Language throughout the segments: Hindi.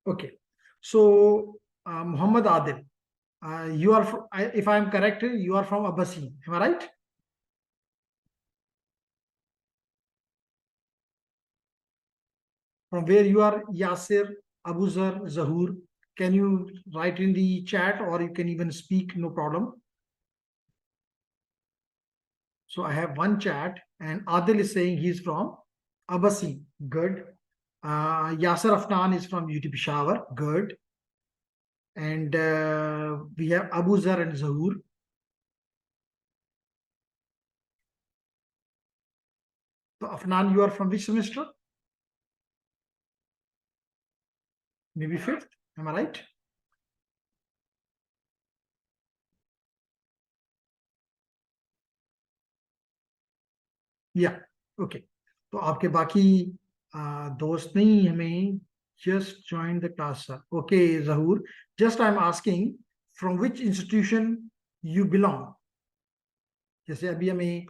Okay. So, Muhammad Adil, you are, if I am correct, you are from Abbasi. Am I right? From where you are, Yasir, Abuzar, Zahur. Can you write in the chat, or you can even speak, no problem. So I have one chat, and Adil is saying he's from Abbasi. Good. Yasir Afnan is from UT Peshawar. Good. And we have Abuzar and Zahur. So Afnan, you are from which semester? Maybe fifth. Am I right? या ओके तो आपके बाकी दोस्त नहीं हमें just join the class sir okay Zahoor just I am asking from which institution you belong जैसे अभी हमें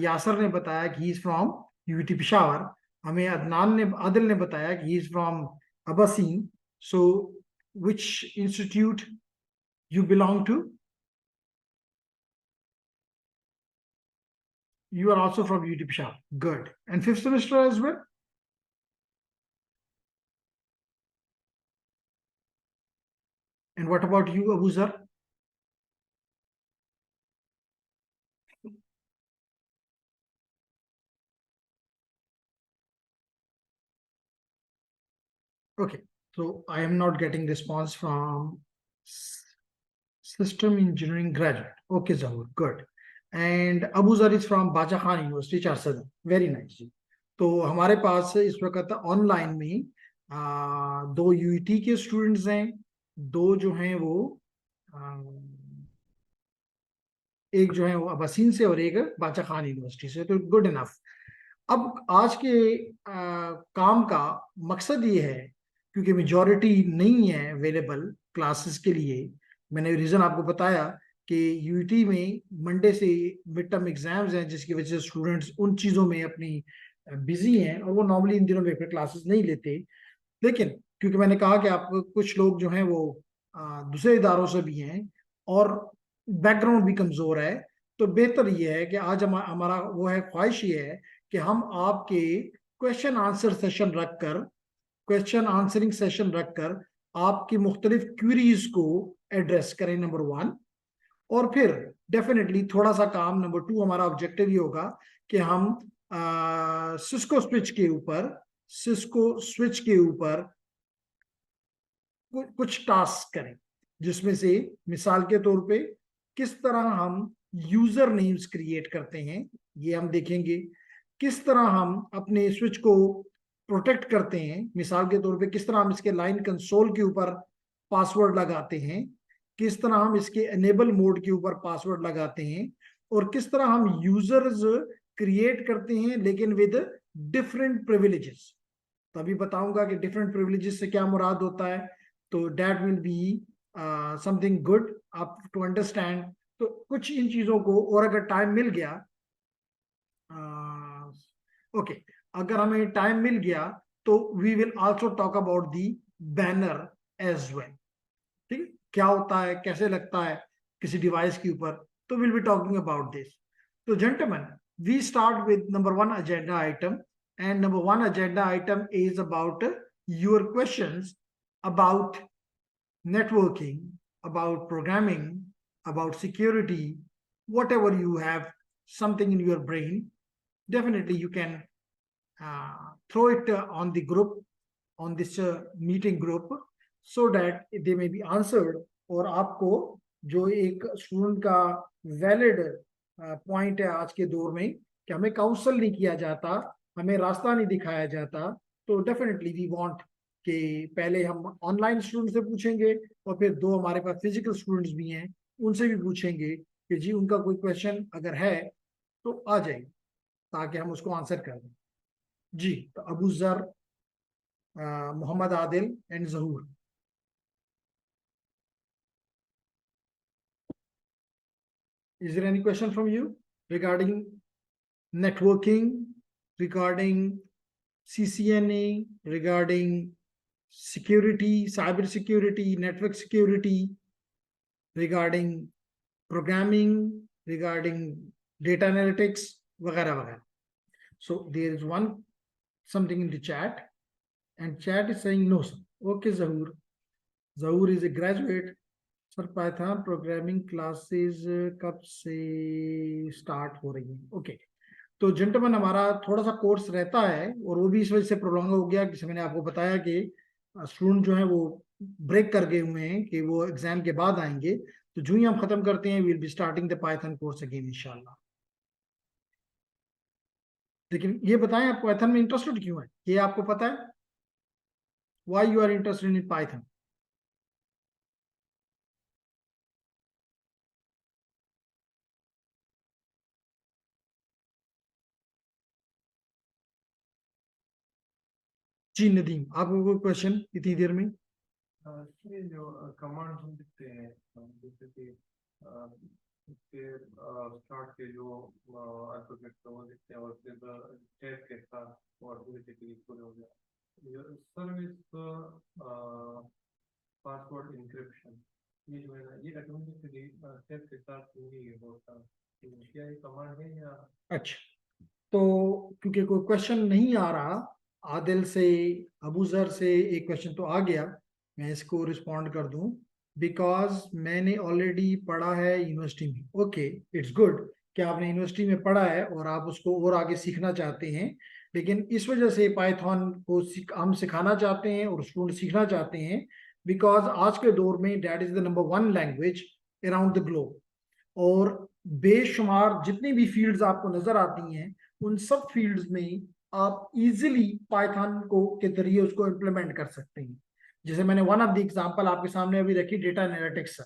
यासर ने बताया कि he is from UT Peshawar हमें अदनान ने आदिल ने बताया कि he is from Abaseen so which institute you belong to You are also from UT Peshawar. Good. And fifth semester as well? And what about you, Abuzar? Okay. So I am not getting response from system engineering graduate. Okay, Zahur. Good. And Abuzar is from Baja Khan University, Charsada. Very nice. तो हमारे पास इस वक्त ऑनलाइन में दो यूईटी के स्टूडेंट्स हैं दो जो हैं वो एक जो है वो अबासीन से और एक बाचा खान यूनिवर्सिटी से तो गुड इनफ अब आज के काम का मकसद ये है क्योंकि मेजॉरिटी नहीं है अवेलेबल क्लासेस के लिए मैंने रीज़न आपको बताया कि यूईटी में मंडे से मिड टर्म एग्जाम्स हैं जिसकी वजह से स्टूडेंट्स उन चीज़ों में अपनी बिजी हैं और वो नॉर्मली इन दिनों में क्लासेस नहीं लेते लेकिन क्योंकि मैंने कहा कि आप कुछ लोग जो हैं वो दूसरे इदारों से भी हैं और बैकग्राउंड भी कमज़ोर है तो बेहतर ये है कि आज हमारा वो है ख्वाहिश ये है कि हम आपके क्वेश्चन आंसर सेशन रखकर क्वेश्चन आंसरिंग सेशन रखकर आपकी मुख्तलिफ क्वेरीज को एड्रेस करें नंबर वन और फिर डेफिनेटली थोड़ा सा काम नंबर टू हमारा ऑब्जेक्टिव ये होगा कि हम सिस्को स्विच के ऊपर कुछ टास्क करें जिसमें से मिसाल के तौर पे किस तरह हम यूजर नेम्स क्रिएट करते हैं ये हम देखेंगे किस तरह हम अपने स्विच को प्रोटेक्ट करते हैं मिसाल के तौर पे किस तरह हम इसके लाइन कंसोल के ऊपर पासवर्ड लगाते हैं किस तरह हम इसके एनेबल मोड के ऊपर पासवर्ड लगाते हैं और किस तरह हम यूजर्स क्रिएट करते हैं लेकिन विद डिफरेंट प्रिविलेजेस तो अभी बताऊंगा कि डिफरेंट प्रिविलेजेस से क्या मुराद होता है तो that will be something good आप टू अंडरस्टैंड तो कुछ इन चीजों को और अगर टाइम मिल गया ओके अगर हमें टाइम मिल गया तो we will also talk about the banner as well ठीक है क्या होता है कैसे लगता है किसी डिवाइस के ऊपर तो will be talking about this तो gentleman we start with number one agenda item and number one agenda item is about your questions about networking, about programming, about security, whatever you have something in your brain, definitely you can throw it on the group, on this meeting group, so that they may be answered और आपको जो एक स्टूडेंट का वैलिड पॉइंट है आज के दौर में कि हमें काउंसल नहीं किया जाता हमें रास्ता नहीं दिखाया जाता तो डेफिनेटली वी वांट कि पहले हम ऑनलाइन स्टूडेंट से पूछेंगे और फिर दो हमारे पास फिजिकल स्टूडेंट्स भी हैं उनसे भी पूछेंगे कि जी उनका कोई क्वेश्चन अगर है तो आ जाए ताकि हम उसको आंसर कर दें जी तो Abu Zar Mohammad Adil and Zahoor Is there any question from you regarding networking, regarding CCNA, regarding security, cyber security, network security, regarding programming, regarding data analytics, वगैरह वगैरह. So there is one something in the chat, and chat is saying no sir. Okay, Zahur is a graduate. Sir Python programming classes कब से स्टार्ट हो रही हैं? ओके, तो जेंटलमैन हमारा थोड़ा सा कोर्स रहता है और वो भी इस वजह से प्रोलॉन्ग हो गया, जैसे मैंने आपको बताया कि स्टूडेंट जो है वो ब्रेक कर गए हुए हैं कि वो एग्जाम के बाद आएंगे. तो जो ही हम खत्म करते हैं will be starting the Python course again इंशाल्लाह. लेकिन ये बताएं आप पाइथन में इंटरेस्टेड क्यों है, ये आपको पता है? Why you are interested in python? जी नदीम, आपको कोई क्वेश्चन इतनी देर में? ये जो कमांड्स हम लिखते हैं, जैसे कि उसके स्टार्ट के जो अल्फाबेट वो लिखते हैं और फिर टैब के साथ और बेसिकली पूरे हो गया ये सर्विस पासवर्ड इंक्रिप्शन, ये जो है ना ये ऑटोमेटिकली टैब के साथ नहीं होता, क्या ये कमांड है या? अच्छा, तो क्योंकि कोई क्वेश्चन नहीं आ रहा, आदिल से, अबूजर से एक क्वेश्चन तो आ गया, मैं इसको रिस्पॉन्ड कर दूं. बिकॉज मैंने ऑलरेडी पढ़ा है यूनिवर्सिटी में. ओके, इट्स गुड कि आपने यूनिवर्सिटी में पढ़ा है और आप उसको और आगे सीखना चाहते हैं. लेकिन इस वजह से पाइथन को हम सिखाना चाहते हैं और स्टूडेंट सीखना चाहते हैं, बिकॉज आज के दौर में that is the number one language around the globe. और बेशुमार जितनी भी फील्ड्स आपको नजर आती हैं उन सब फील्ड्स में आप इजीली पाइथन को के जरिए उसको इम्प्लीमेंट कर सकते हैं. जैसे मैंने वन ऑफ द एग्जांपल आपके सामने अभी रखी, डेटा एनालिटिक्स.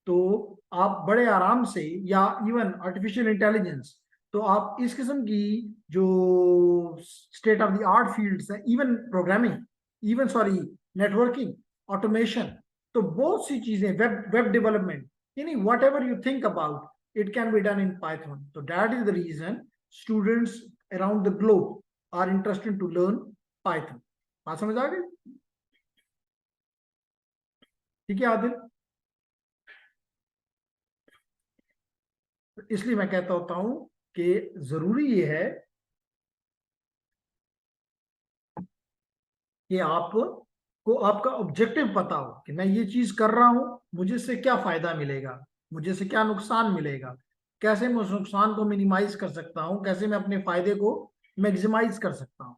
तो आप बड़े आराम से, या इवन आर्टिफिशियल इंटेलिजेंस, तो आप इस किस्म की जो state of the art fields हैं, even programming, even sorry networking, automation, तो बहुत सी चीजें, वेब डेवलपमेंट, यानी whatever you think about it can be done in Python. So that is the reason students around the globe are interested to learn Python. बात समझ आ गई? ठीक है आदिल? इसलिए मैं कहता होता हूं कि जरूरी ये है कि आपको आपका ऑब्जेक्टिव पता हो कि मैं ये चीज कर रहा हूं, मुझे इससे क्या फायदा मिलेगा, मुझे से क्या नुकसान मिलेगा, कैसे मैं उस नुकसान को मिनिमाइज कर सकता हूं, कैसे मैं अपने फायदे को मैक्सिमाइज कर सकता हूं.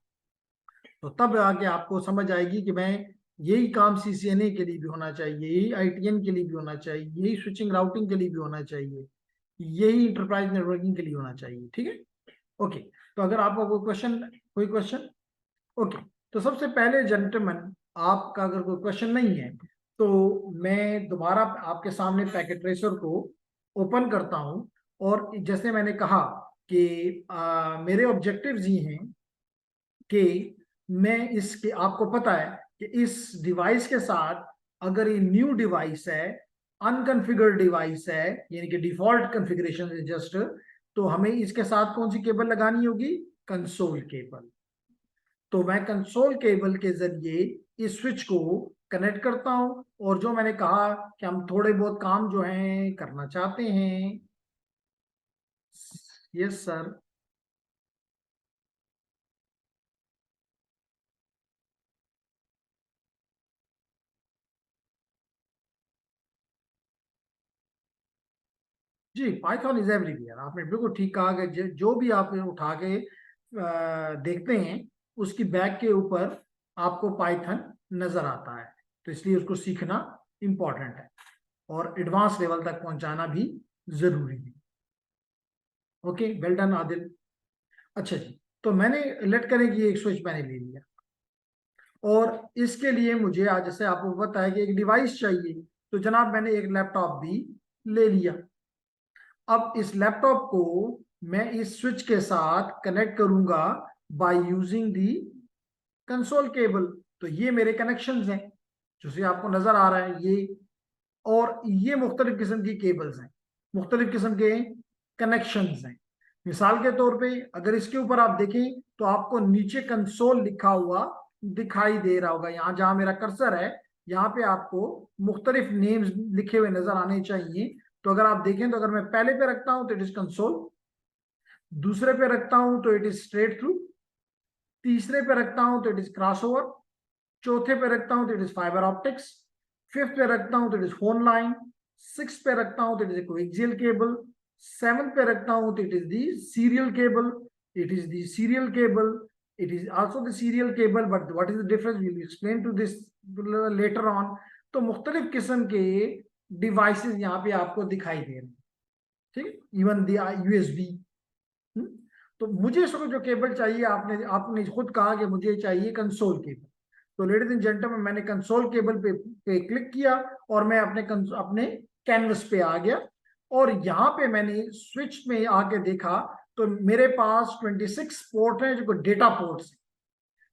तो तब आगे आपको समझ आएगी कि मैं यही काम सीसीएनए के लिए भी होना चाहिए, यही आईटीएन के लिए भी होना चाहिए, यही स्विचिंग राउटिंग के लिए भी होना चाहिए, यही इंटरप्राइज नेटवर्किंग के लिए होना चाहिए. ठीक है, ओके. तो अगर आपका कोई क्वेश्चन, ओके. तो सबसे पहले जेंटलमैन, आपका अगर कोई क्वेश्चन नहीं है तो मैं दोबारा आपके सामने पैकेट ट्रेसर को ओपन करता हूं. और जैसे मैंने कहा कि मेरे ऑब्जेक्टिव्स ये हैं कि मैं इसके, आपको पता है कि इस डिवाइस के साथ अगर ये न्यू डिवाइस है, अनकॉन्फ़िगर्ड डिवाइस है, यानी कि डिफॉल्ट कॉन्फ़िगरेशन है जस्ट, तो हमें इसके साथ कौन सी केबल लगानी होगी? Console cable. तो मैं कंसोल केबल के जरिए इस स्विच को कनेक्ट करता हूं. और जो मैंने कहा कि हम थोड़े बहुत काम जो हैं करना चाहते हैं. Yes sir. जी, पाइथन इज एवरीवेयर. आपने बिल्कुल ठीक कहा कि जो भी आप उठा के देखते हैं उसकी बैक के ऊपर आपको पाइथन नजर आता है. तो इसलिए उसको सीखना इंपॉर्टेंट है और एडवांस लेवल तक पहुंचाना भी जरूरी है. Okay, well done Adil. अच्छा जी, तो मैंने लेट करें कि एक स्विच मैंने ले लिया और इसके लिए मुझे आज, जैसे आपको पता है कि एक डिवाइस चाहिए, तो जनाब मैंने एक लैपटॉप भी ले लिया. अब इस लैपटॉप को मैं इस स्विच के साथ कनेक्ट करूंगा by using the console cable. तो ये मेरे कनेक्शंस हैं जो आपको नजर आ रहा है ये, और ये मुख्तलिफ किस्म की केबल्स हैं, मुख्तलिफ किस्म के कनेक्शंस हैं. मिसाल के तौर पे अगर इसके ऊपर आप देखें तो आपको नीचे कंसोल लिखा हुआ दिखाई दे रहा होगा, यहाँ जहां मेरा कर्सर है यहाँ पे आपको मुख्तलिफ नेम्स लिखे हुए नजर आने चाहिए। तो अगर आप देखें तो अगर मैं पहले पे रखता हूं तो इट इज कंसोल, दूसरे पे रखता हूं तो इट इज स्ट्रेट थ्रू, तीसरे पे रखता हूं तो इट इज क्रॉसओवर, चौथे पे रखता हूं तो it is fibre optics, fifth पे रखता हूं तो it is phone line, six पे रखता हूं तो it is coaxial cable, seventh पे रखता हूं तो it is the serial cable, it is the serial cable, it is also the serial cable, but what is the difference we'll explain to this later on। तो मुख्तलिफ किस्म के डिवाइसेस यहाँ पे आपको दिखाई दे रहे हैं, ठीक, इवन दी यूएसबी। तो मुझे इसको जो केबल चाहिए, आपने खुद कहा कि मुझे चाहिए कंसोल केबल। तो लेडीज एंड जेंटलमैन, मैंने कंसोल केबल पे क्लिक किया और मैं अपने कैनवस पे आ गया, और यहाँ पे मैंने स्विच में आके देखा तो मेरे पास 26 पोर्ट हैं जो डेटा पोर्ट्स हैं,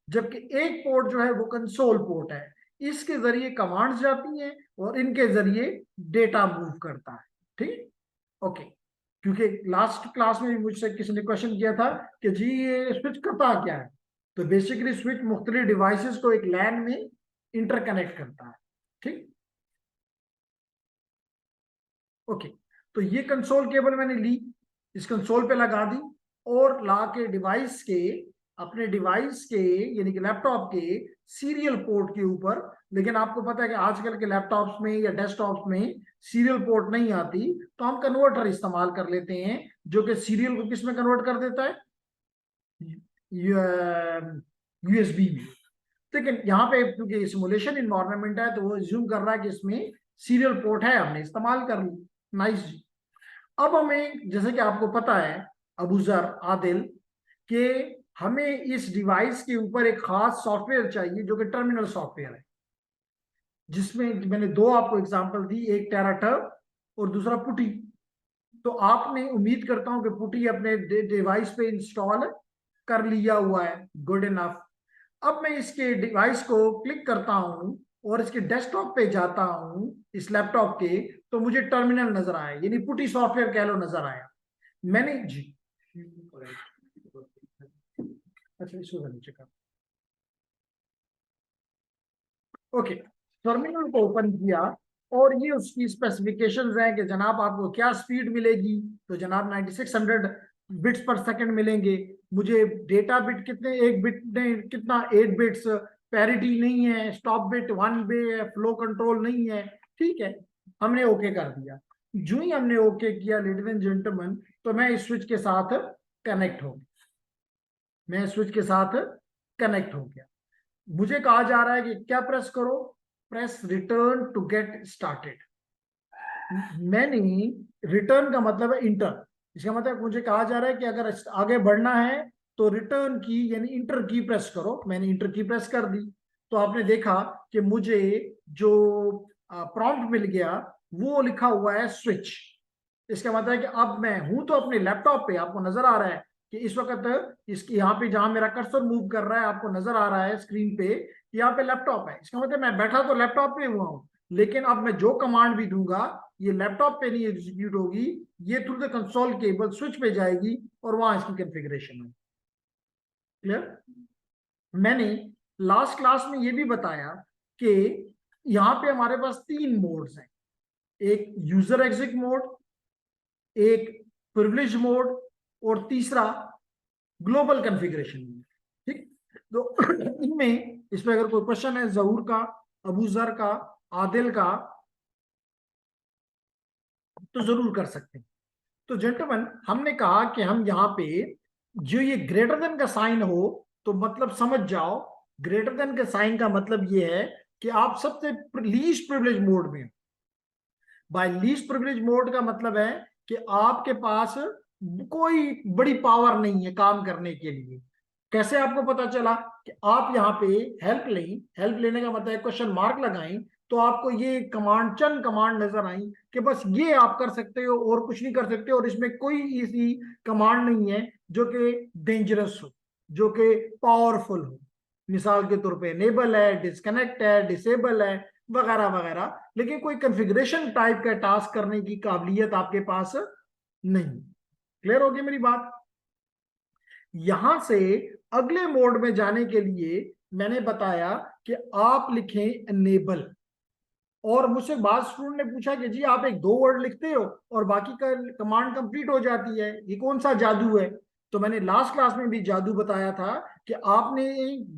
जबकि एक पोर्ट जो है वो कंसोल पोर्ट है। इसके जरिए कमांड्स जाती हैं और इनके जरिए डेटा मूव करता है, ठीक, ओके। क्योंकि लास्ट क्लास में भी मुझसे किसी ने क्वेश्चन किया था कि जी ये स्विच करता क्या है, तो बेसिकली स्विच मुख्तलिफ डिवाइसेस को एक लैन में इंटरकनेक्ट करता है, ठीक, ओके। तो ये कंसोल केबल मैंने ली, इस कंसोल पे लगा दी और ला के अपने डिवाइस के यानी कि लैपटॉप के सीरियल पोर्ट के ऊपर। लेकिन आपको पता है कि आजकल के लैपटॉप्स में या डेस्कटॉप्स में सीरियल पोर्ट नहीं आती, तो हम कन्वर्टर इस्तेमाल कर लेते हैं जो कि सीरियल को किस में कन्वर्ट कर देता है, यूएसबी में। लेकिन यहाँ पे क्योंकि सिमुलेशन इन्वायरमेंट है तो वो ज्यूम कर रहा है कि इसमें सीरियल पोर्ट है, हमने इस्तेमाल कर ली, नाइस जी। अब हमें, जैसे कि आपको पता है अबूजर आदिल, कि हमें इस डिवाइस के ऊपर एक खास सॉफ्टवेयर चाहिए जो कि टर्मिनल सॉफ्टवेयर है, जिसमें मैंने दो आपको एग्जांपल दी, एक टेराटर्ब और दूसरा पुटी। तो आपने, उम्मीद करता हूं कि पुटी अपने डिवाइस पे इंस्टॉल कर लिया हुआ है, गुड इनफ। अब मैं इसके डिवाइस को क्लिक करता हूं और इसके डेस्कटॉप पे जाता हूं इस लैपटॉप के, तो मुझे टर्मिनल नजर आया, यानी पुटी सॉफ्टवेयर कह लो नजर आया। मैंने जी, अच्छा इसको नीचे कर, ओके, टर्मिनल को ओपन किया और ये उसकी स्पेसिफिकेशंस हैं कि जनाब आपको क्या स्पीड मिलेगी, तो जनाब 9600 बिट्स पर सेकंड मिलेंगे। मुझे डेटा बिट कितने, एक बिट ने कितना, 8 बिट्स, पैरिटी नहीं है, stop bit 1 bit, flow control नहीं है, ठीक है। हमने ओके कर दिया। जो ही हमने ओके किया लेडीज एंड जेंटलमैन, तो मैं इस स्विच के साथ कनेक्ट हो गया, मैं स्विच के साथ कनेक्ट हो गया। मुझे कहा जा रहा है कि क्या प्रेस करो, press return to get started. मैंने, रिटर्न का मतलब है इंटर, इसका मतलब मुझे कहा जा रहा है कि अगर आगे बढ़ना है तो रिटर्न की यानी इंटर की प्रेस करो। मैंने इंटर की प्रेस कर दी, तो आपने देखा कि मुझे जो प्रॉम्प्ट मिल गया वो लिखा हुआ है स्विच। इसका मतलब है कि अब मैं हूं तो अपने लैपटॉप पे, आपको नजर आ रहा है कि इस वक्त इसकी यहाँ पे जहां मेरा कर्सर मूव कर रहा है आपको नजर आ रहा है स्क्रीन पे, यहाँ पे लैपटॉप है। इसका मतलब मैं बैठा तो लैपटॉप पे हुआ हूँ, लेकिन अब मैं जो कमांड भी दूंगा ये लैपटॉप पे नहीं एग्जीक्यूट होगी, ये through the console cable switch पे जाएगी और वहां इसकी कॉन्फ़िगरेशन है। क्लियर? मैंने लास्ट क्लास में ये भी बताया कि यहाँ पे हमारे पास 3 मोड्स हैं, एक यूजर एग्जिट मोड, एक प्रिविलेज मोड और तीसरा ग्लोबल कॉन्फ़िगरेशन मोड, ठीक। तो इनमें, इसमें अगर कोई क्वेश्चन है जहूर का, अबूजर का, आदिल का, तो जरूर कर सकते हैं। तो जेंटलमैन, हमने कहा कि हम यहाँ पे जो ये ग्रेटर देन का साइन हो, तो मतलब समझ जाओ ग्रेटर देन का साइन का मतलब ये है कि आप सबसे लीस्ट प्रिविलेज मोड में। बाय लीस्ट प्रिविलेज मोड का मतलब है कि आपके पास कोई बड़ी पावर नहीं है काम करने के लिए। कैसे आपको पता चला कि आप यहाँ पे हेल्प लें, हेल्प लेने का मतलब क्वेश्चन मार्क लगाएं, तो आपको ये कमांड, चंद कमांड नजर आई कि बस ये आप कर सकते हो और कुछ नहीं कर सकते, और इसमें कोई ऐसी कमांड नहीं है जो कि डेंजरस हो, जो कि पावरफुल हो। मिसाल के तौर पे इनेबल है, डिस्कनेक्ट है, डिसेबल है, वगैरह वगैरह। लेकिन कोई कॉन्फ़िगरेशन टाइप का टास्क करने की काबिलियत आपके पास नहीं। क्लियर होगी मेरी बात? यहां से अगले मोड में जाने के लिए मैंने बताया कि आप लिखें एनेबल, और मुझसे बाद स्टूडेंट ने पूछा कि जी आप एक दो वर्ड लिखते हो और बाकी का कमांड कंप्लीट हो जाती है, ये कौन सा जादू है? तो मैंने लास्ट क्लास में भी जादू बताया था कि आपने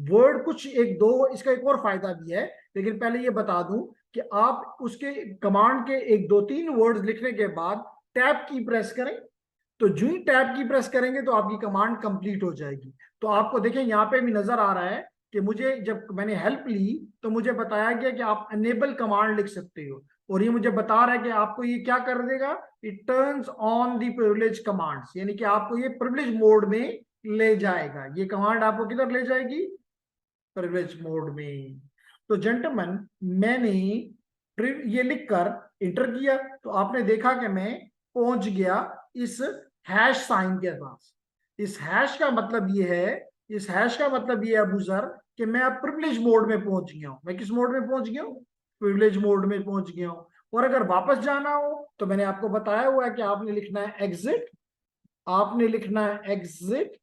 वर्ड कुछ एक दो, इसका एक और फायदा भी है, लेकिन पहले ये बता दूं कि आप उसके कमांड के एक दो तीन वर्ड्स लिखने के बाद टैब की प्रेस करें, तो जो ही टैब की प्रेस करेंगे तो आपकी कमांड कंप्लीट हो जाएगी। तो आपको देखें यहाँ पे भी नजर आ रहा है कि मुझे जब मैंने हेल्प ली तो मुझे बताया गया कि आप एनेबल कमांड लिख सकते हो, और ये मुझे बता रहा है कि आपको ये क्या कर देगा, it turns on the privilege commands, यानी कि आपको ये प्रिविलेज मोड में ले जाएगा। ये कमांड आपको किधर ले जाएगी, प्रिविलेज मोड में। तो जेंटलमैन मैंने ये लिखकर इंटर किया तो आपने देखा कि मैं पहुंच गया इस हैश साइन के पास। इस हैश का मतलब ये है, इस हैश का मतलब ये है अबू सर कि मैं अब प्रिविलेज मोड में पहुंच गया हूं। मैं किस मोड में पहुंच गया हूं, प्रिविलेज मोड में पहुंच गया हूं। और अगर वापस जाना हो तो मैंने आपको बताया हुआ है कि आपने लिखना है एग्जिट, आपने लिखना है एग्जिट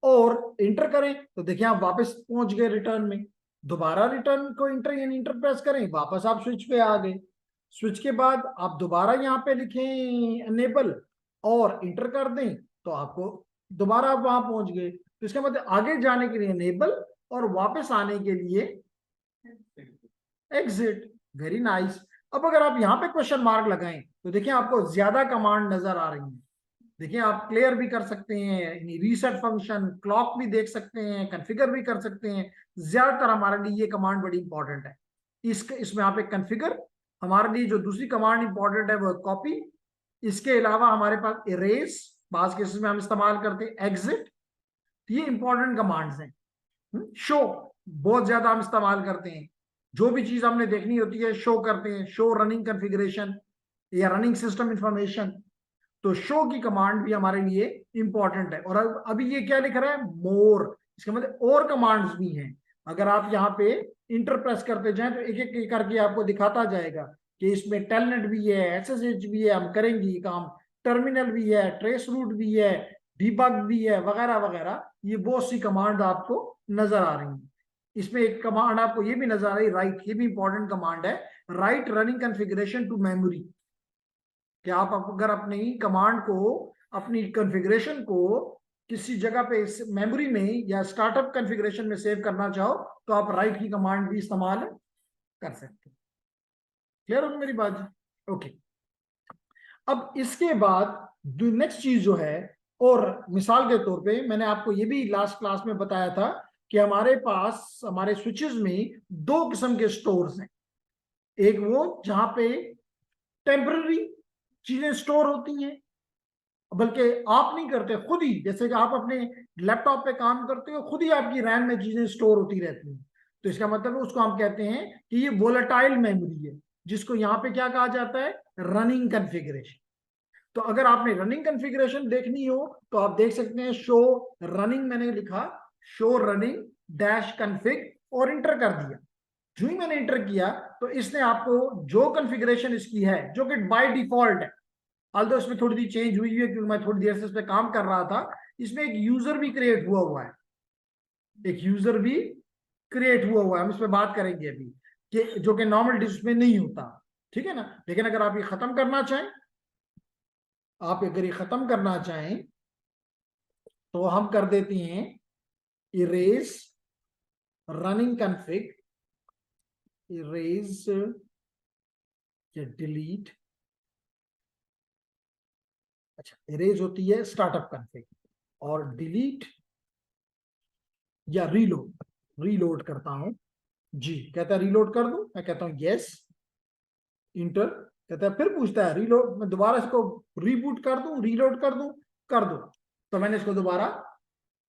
और इंटर करें, तो देखिए आप वापस पहुंच गए रिटर्न में। दोबारा रिटर्न को इंटर यानी इंटर प्रेस करें, वापस आप स्विच पे आ गए। स्विच के बाद आप दोबारा यहाँ पे लिखें एनेबल और इंटर कर दें तो आपको दोबारा आप वहां पहुंच गए। तो इसका मतलब आगे जाने के लिए एनेबल और वापस आने के लिए एग्जिट। Very nice. अब अगर आप यहाँ पे क्वेश्चन मार्क लगाएं तो देखिए आपको ज्यादा कमांड नजर आ रही है। देखिए आप क्लियर भी कर सकते हैं, रीसेट फंक्शन, क्लॉक भी देख सकते हैं, कॉन्फ़िगर भी कर सकते हैं। ज्यादातर हमारे लिए ये कमांड बड़ी इंपॉर्टेंट है। इसमें आप एक कॉन्फ़िगर, हमारे लिए जो दूसरी कमांड इंपॉर्टेंट है वो कॉपी। इसके अलावा हमारे पास इरेज, बाज केसेस में हम इस्तेमाल करते हैं, एग्जिट, ये इंपॉर्टेंट कमांड्स हैं। शो बहुत ज्यादा हम इस्तेमाल करते हैं, जो भी चीज हमने देखनी होती है शो करते हैं, शो रनिंग कॉन्फ़िगरेशन या रनिंग सिस्टम इंफॉर्मेशन। तो शो की कमांड भी हमारे लिए इंपॉर्टेंट है। और अभी ये क्या लिख रहा है, मोर, इसका मतलब और कमांड्स भी हैं। अगर आप यहाँ पे इंटर प्रेस करते जाएं तो एक एक करके आपको दिखाता जाएगा कि इसमें टेलनेट भी है, एसएसएच भी है, हम करेंगे ये काम, टर्मिनल भी है, ट्रेस रूट भी है, डीबग भी है, वगैरह वगैरह। ये बहुत सी कमांड आपको नजर आ रही है। इसमें एक कमांड आपको ये भी नजर आ रही है, राइट, ये भी इंपॉर्टेंट कमांड है, right running configuration to memory. कि आप अगर अपनी कमांड को, अपनी कॉन्फ़िगरेशन को किसी जगह पे मेमोरी में या स्टार्टअप कॉन्फ़िगरेशन में सेव करना चाहो तो आप राइट की कमांड भी इस्तेमाल कर सकते हैं। क्लियर हो मेरी बात? ओके। अब इसके बाद नेक्स्ट चीज जो है, और मिसाल के तौर पे मैंने आपको ये भी लास्ट क्लास में बताया था कि हमारे पास हमारे स्विचेस में दो किस्म के स्टोर्स हैं। एक वो जहां पे टेम्पररी चीजें स्टोर होती हैं, बल्कि आप नहीं करते, खुद ही, जैसे कि आप अपने लैपटॉप पे काम करते हो, खुद ही आपकी रैम में चीजें स्टोर होती रहती हैं। तो इसका मतलब है उसको हम कहते हैं कि ये वोलेटाइल मेमोरी है, जिसको यहाँ पे क्या कहा जाता है, रनिंग कॉन्फ़िगरेशन। तो अगर आपने रनिंग कॉन्फ़िगरेशन देखनी हो तो आप देख सकते हैं शो रनिंग, मैंने लिखा शो रनिंग डैश कॉन्फ़िग और इंटर कर दिया। जो ही मैंने इंटर किया तो इसने आपको जो कॉन्फ़िगरेशन इसकी है, जो कि बाय डिफॉल्ट है, ऑल्दो इसमें थोड़ी सी चेंज हुई है क्योंकि मैं थोड़ी देर से इस पर काम कर रहा था, इसमें एक यूजर भी क्रिएट हुआ है, एक यूजर भी क्रिएट हुआ है, हम इस पर बात करेंगे अभी, कि जो कि नॉर्मल डिस्क में नहीं होता, ठीक है ना। लेकिन अगर आप ये खत्म करना चाहें, आप अगर ये खत्म करना चाहें तो हम कर देते हैं इरेज रनिंग कॉन्फ़िग, इरेज या डिलीट, अच्छा इरेज होती है स्टार्टअप कॉन्फ़िग, और डिलीट या रीलोड, रीलोड करता हूं जी, कहता है रीलोड कर दूं, मैं कहता हूं यस, इंटर, कहता है फिर पूछता है रीलोड, मैं दोबारा इसको रीबूट कर दूं, रीलोड कर दूं, कर दो। तो मैंने इसको दोबारा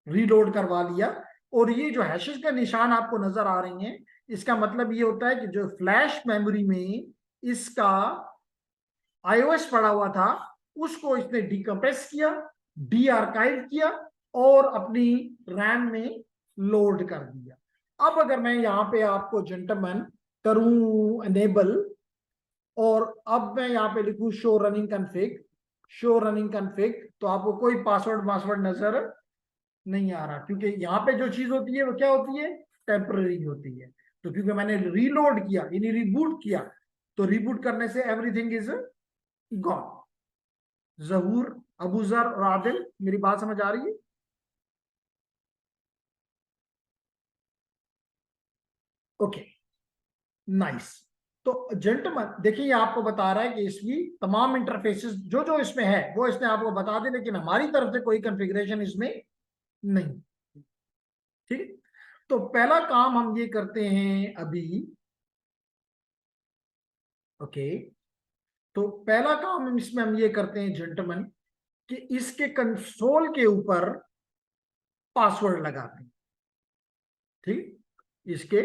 रीलोड करवा लिया। और ये जो हैशेस का निशान आपको नजर आ रही हैं, इसका मतलब ये होता है कि जो फ्लैश मेमोरी में इसका आईओएस पड़ा हुआ था उसको इसने डीकंप्रेस किया, डी आर्काइव किया और अपनी रैम में लोड कर दिया। अब अगर मैं यहाँ पे आपको जेंटलमैन करूं एनेबल, और अब मैं यहाँ पे लिखूं show running config, show running config, तो आपको कोई पासवर्ड नजर नहीं आ रहा, क्योंकि यहाँ पे जो चीज होती है वो क्या होती है, टेम्पररी होती है। तो क्योंकि मैंने रीलोड किया यानी रिबूट किया, तो रिबूट करने से एवरीथिंग इज गॉन। जहूर, अबूजर और आदिल, मेरी बात समझ आ रही है? Okay, nice. तो जेंटलमैन देखिए, ये आपको बता रहा है कि इसकी तमाम इंटरफेसेस जो जो इसमें है वो इसने आपको बता दे, लेकिन हमारी तरफ से कोई कंफिग्रेशन इसमें नहीं। ठीक है, तो पहला काम हम ये करते हैं अभी। ओके, तो पहला काम इसमें हम ये करते हैं जेंटलमैन कि इसके कंसोल के ऊपर पासवर्ड लगाते हैं। ठीक, इसके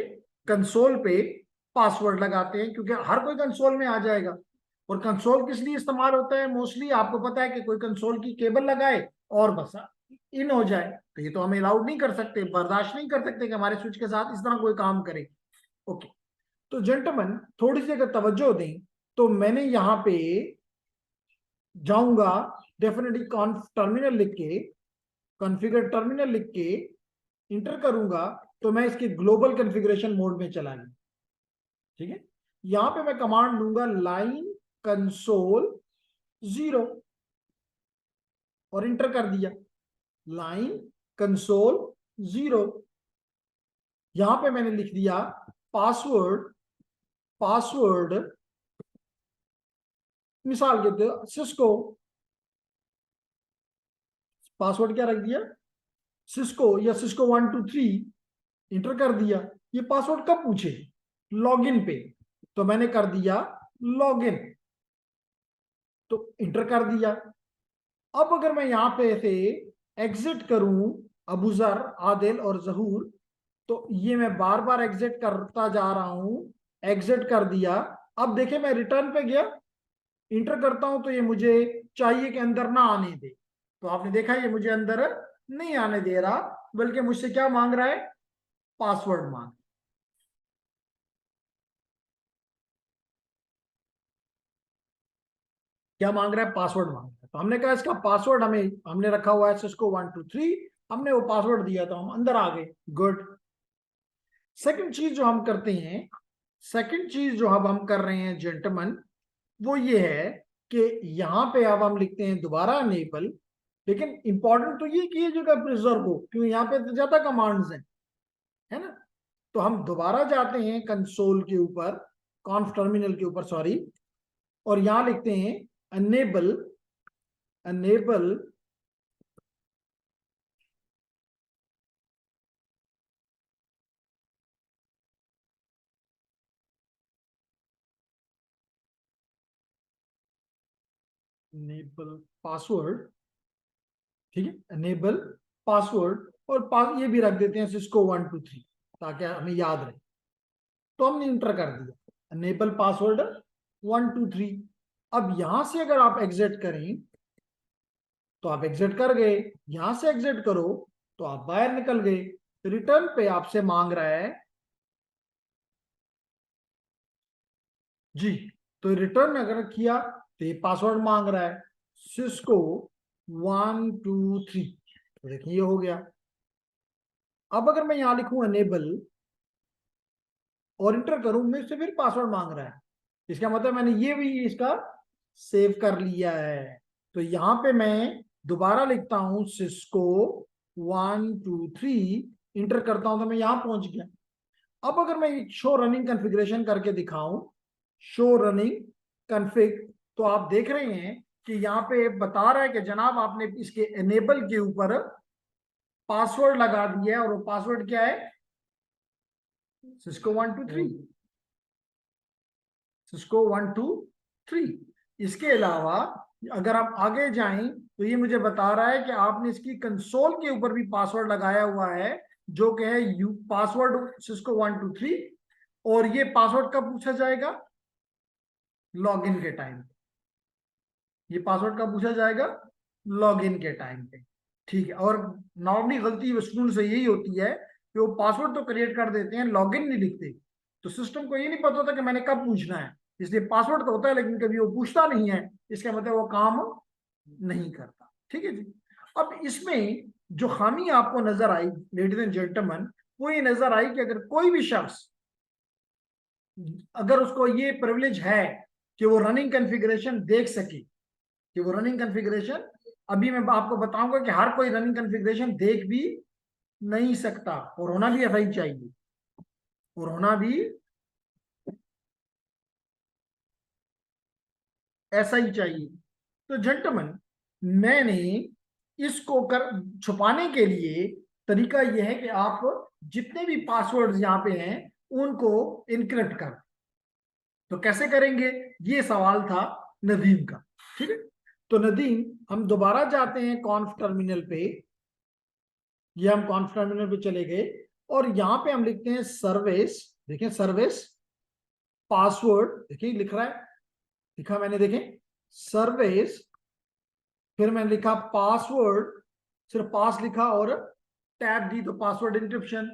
कंसोल पे पासवर्ड लगाते हैं, क्योंकि हर कोई कंसोल में आ जाएगा। और कंसोल किस लिए इस्तेमाल होता है मोस्टली, आपको पता है कि कोई कंसोल की केबल लगाए और बस इन हो जाए। तो ये तो हम अलाउड नहीं कर सकते, बर्दाश्त नहीं कर सकते कि हमारे स्विच के साथ इस तरह कोई काम करे। ओके, तो जेंटलमैन थोड़ी सी अगर तवज्जो दें, तो मैंने यहाँ पे जाऊंगा, डेफिनेटली कॉन्फ टर्मिनल लिख के, कॉन्फ़िगर टर्मिनल लिख के इंटर करूंगा, तो मैं इसके ग्लोबल कॉन्फ़िगरेशन मोड में चला गया। ठीक है, यहां पे मैं कमांड लूंगा लाइन कंसोल 0 और इंटर कर दिया। लाइन कंसोल 0, यहां पे मैंने लिख दिया पासवर्ड, पासवर्ड मिसाल के तौर सिस्को, पासवर्ड क्या रख दिया, सिस्को या सिस्को 123, इंटर कर दिया। ये पासवर्ड कब पूछे, लॉगिन पे, तो मैंने कर दिया लॉगिन, तो इंटर कर दिया। अब अगर मैं यहां पे से एग्जिट करूं, अबूजर, आदिल और जहूर, तो ये मैं बार बार एग्जिट करता जा रहा हूं, एग्जिट कर दिया। अब देखे मैं रिटर्न पे गया, इंटर करता हूं, तो ये मुझे चाहिए कि अंदर ना आने दे। तो आपने देखा ये मुझे अंदर नहीं आने दे रहा, बल्कि मुझसे क्या मांग रहा है, पासवर्ड मांग। क्या मांग रहा है, पासवर्ड मांग रहा है। तो हमने कहा इसका पासवर्ड हमने रखा हुआ है सिस्को 123, हमने वो पासवर्ड दिया, तो हम अंदर आ गए। गुड। सेकंड चीज जो हम करते हैं, सेकंड चीज जो अब हम कर रहे हैं जेंटलमैन, वो ये है कि यहां पे अब हम लिखते हैं दोबारा अनेबल। लेकिन इंपॉर्टेंट तो ये कि ये जगह प्रिजर्व हो, क्योंकि यहाँ पे तो ज्यादा कमांड्स हैं, है ना। तो हम दोबारा जाते हैं कंसोल के ऊपर, कॉन्फ टर्मिनल के ऊपर सॉरी, और यहां लिखते हैं अनेबल, अनेबल अनेबल पासवर्ड। ठीक है, अनेबल पासवर्ड, और ये भी रख देते हैं सिस्को 123, ताकि हमें याद रहे। तो हमने इंटर कर दिया अनेबल पासवर्ड 123। अब यहां से अगर आप एग्जिट करें, तो आप एग्जिट कर गए, यहां से एग्जिट करो तो आप बाहर निकल गए। रिटर्न पे आपसे मांग रहा है जी, तो रिटर्न अगर किया तो ये पासवर्ड मांग रहा है सिस्को 123, तो देखिए ये हो गया। अब अगर मैं यहां लिखूं अनेबल और इंटर करूं, मुझसे फिर पासवर्ड मांग रहा है, इसका मतलब मैंने ये भी इसका सेव कर लिया है। तो यहां पे मैं दोबारा लिखता हूं सिस्को 123, इंटर करता हूं, तो मैं यहां पहुंच गया। अब अगर मैं शो रनिंग कॉन्फ़िगरेशन करके दिखाऊं, शो रनिंग कॉन्फ़िग, तो आप देख रहे हैं कि यहाँ पे बता रहा है कि जनाब आपने इसके एनेबल के ऊपर पासवर्ड लगा दिया है, और वो पासवर्ड क्या है, सिस्को 123, सिस्को 123। इसके अलावा अगर आप आगे जाएं, तो ये मुझे बता रहा है कि आपने इसकी कंसोल के ऊपर भी पासवर्ड लगाया हुआ है, जो कि है यू पासवर्ड सिस्को 123। और ये पासवर्ड कब पूछा जाएगा, लॉगिन के टाइम। ये पासवर्ड कब पूछा जाएगा, लॉगिन के टाइम पे। ठीक है, और नॉर्मली गलती स्टूडेंट से यही होती है कि वो पासवर्ड तो क्रिएट कर देते हैं, लॉगिन नहीं लिखते। तो सिस्टम को ये नहीं पता होता कि मैंने कब पूछना है, इसलिए पासवर्ड तो होता है लेकिन कभी वो पूछता नहीं है, इसका मतलब वो काम नहीं करता। ठीक है जी। अब इसमें जो खामी आपको नजर आई लेडीज एंड जेंटलमैन, वो ये नजर आई कि अगर कोई भी शख्स, अगर उसको ये प्रिविलेज है कि वो रनिंग कॉन्फ़िगरेशन देख सके, कि वो रनिंग कॉन्फ़िगरेशन, अभी मैं आपको बताऊंगा कि हर कोई रनिंग कॉन्फ़िगरेशन देख भी नहीं सकता, और होना भी ऐसा ही चाहिए, और होना भी ऐसा ही चाहिए। तो जेंटलमैन, मैंने इसको कर छुपाने के लिए तरीका यह है कि आप जितने भी पासवर्ड्स यहाँ पे हैं उनको इनक्रिप्ट कर। तो कैसे करेंगे, ये सवाल था नदीम का। ठीक है, तो नदीम, हम दोबारा जाते हैं कॉन्फ टर्मिनल पे। ये हम कॉन्फ टर्मिनल पे चले गए, और यहां पे हम लिखते हैं सर्विस। देखें, सर्विस पासवर्ड, देखिए लिख रहा है, लिखा मैंने, देखें सर्विस, फिर मैंने लिखा पासवर्ड, सिर्फ पास लिखा और टैब दी तो पासवर्ड इंक्रिप्शन।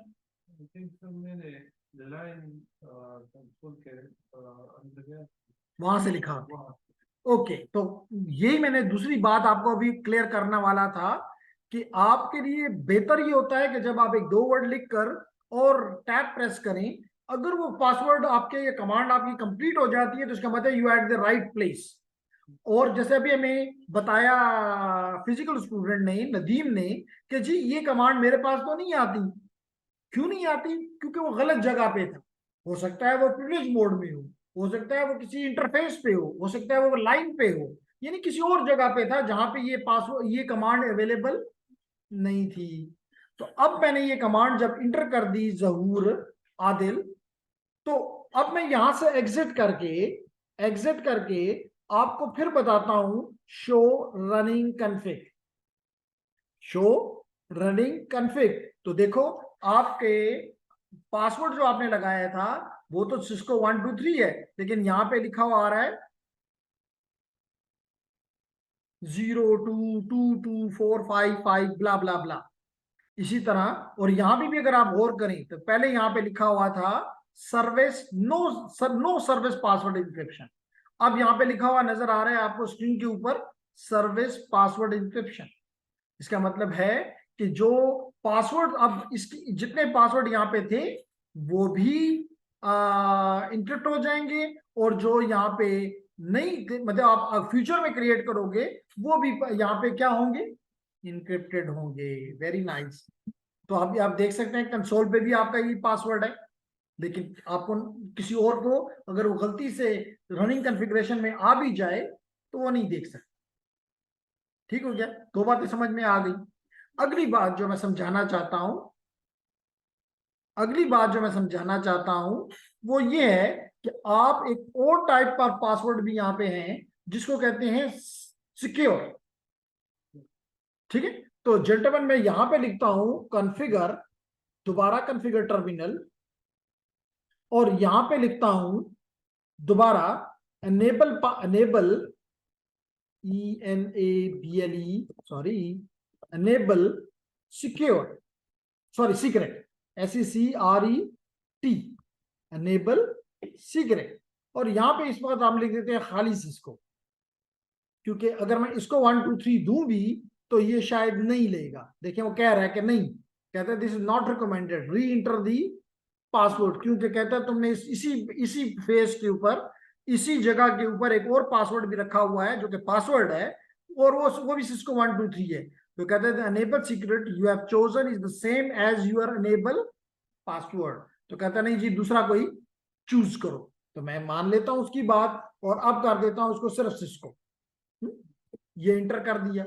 I think मैंने the line कंसोल के अंदर गया वहां से लिखा। वहाँ ओके, तो यही मैंने दूसरी बात आपको अभी क्लियर करने वाला था कि आपके लिए बेहतर ये होता है कि जब आप एक दो वर्ड लिख कर और टैब प्रेस करें, अगर वो पासवर्ड आपके, ये कमांड आपकी कंप्लीट हो जाती है, तो इसका मतलब you at the right place. और जैसे अभी हमें बताया फिजिकल स्टूडेंट ने, नदीम ने, कि जी ये कमांड मेरे पास तो नहीं आती। क्यों नहीं आती? क्योंकि वो गलत जगह पे था। हो सकता है वो प्रिविलेज मोड में हो सकता है वो किसी इंटरफेस पे हो सकता है वो लाइन पे हो, यानी किसी और जगह पे था जहां पे ये पासवर्ड, ये कमांड अवेलेबल नहीं थी। तो अब मैंने ये कमांड जब इंटर कर दी, जहूर आदिल, तो अब मैं यहां से एग्जिट करके आपको फिर बताता हूं, show running config, show running config. तो देखो, आपके पासवर्ड जो आपने लगाया था वो तो सिस्को 123 है, लेकिन यहां पे लिखा हुआ आ रहा है 022245 ब्ला ब्ला ब्ला, इसी तरह। और यहां भी अगर आप गौर करें तो पहले यहां पे लिखा हुआ था service no service password encryption. अब यहां पे लिखा हुआ नजर आ रहा है आपको स्क्रीन के ऊपर, सर्विस पासवर्ड इंक्रिप्शन। इसका मतलब है कि जो पासवर्ड, अब इसकी जितने पासवर्ड यहाँ पे थे वो भी इंक्रिप्ट हो जाएंगे, और जो यहाँ पे नहीं, मतलब आप फ्यूचर में क्रिएट करोगे वो भी यहाँ पे क्या होंगे, इंक्रिप्टेड होंगे। Very nice. तो अभी आप देख सकते हैं कंसोल पे भी आपका ये पासवर्ड है, लेकिन आपको किसी और को अगर वो गलती से रनिंग कॉन्फ़िगरेशन में आ भी जाए तो वो नहीं देख सकता। ठीक हो गया, दो बातें समझ में आ गई। अगली बात जो मैं समझाना चाहता हूं, वो ये है कि आप एक और टाइप का पासवर्ड भी यहां पे हैं जिसको कहते हैं सिक्योर। ठीक है, तो जेंटलमैन मैं यहां पे लिखता हूं कॉन्फ़िगर, दोबारा कॉन्फ़िगर टर्मिनल, और यहां पे लिखता हूं दोबारा enable ENABLE, sorry, enable secure, sorry secret, SECRET, enable secret. और यहां पे इस वक्त आप लिख देते हैं खाली सिस्को, क्योंकि अगर मैं इसको 123 दूं भी तो ये शायद नहीं लेगा। देखिए वो कह रहा है कि नहीं, कहता है दिस इज नॉट रिकमेंडेड, री इंटर दी पासवर्ड, क्योंकि कहता है तुमने इसी इसी फेस के ऊपर, इसी जगह के ऊपर एक और पासवर्ड भी रखा हुआ है जो कि पासवर्ड है, और वो भी सिस्को 123 है। तो कहते हैं enable secret you have chosen is the same as your enable password. तो कहता नहीं जी दूसरा कोई चूज करो। तो मैं मान लेता हूं उसकी बात, और अब कर देता हूं उसको सिर्फ सिस्को, ये इंटर कर दिया।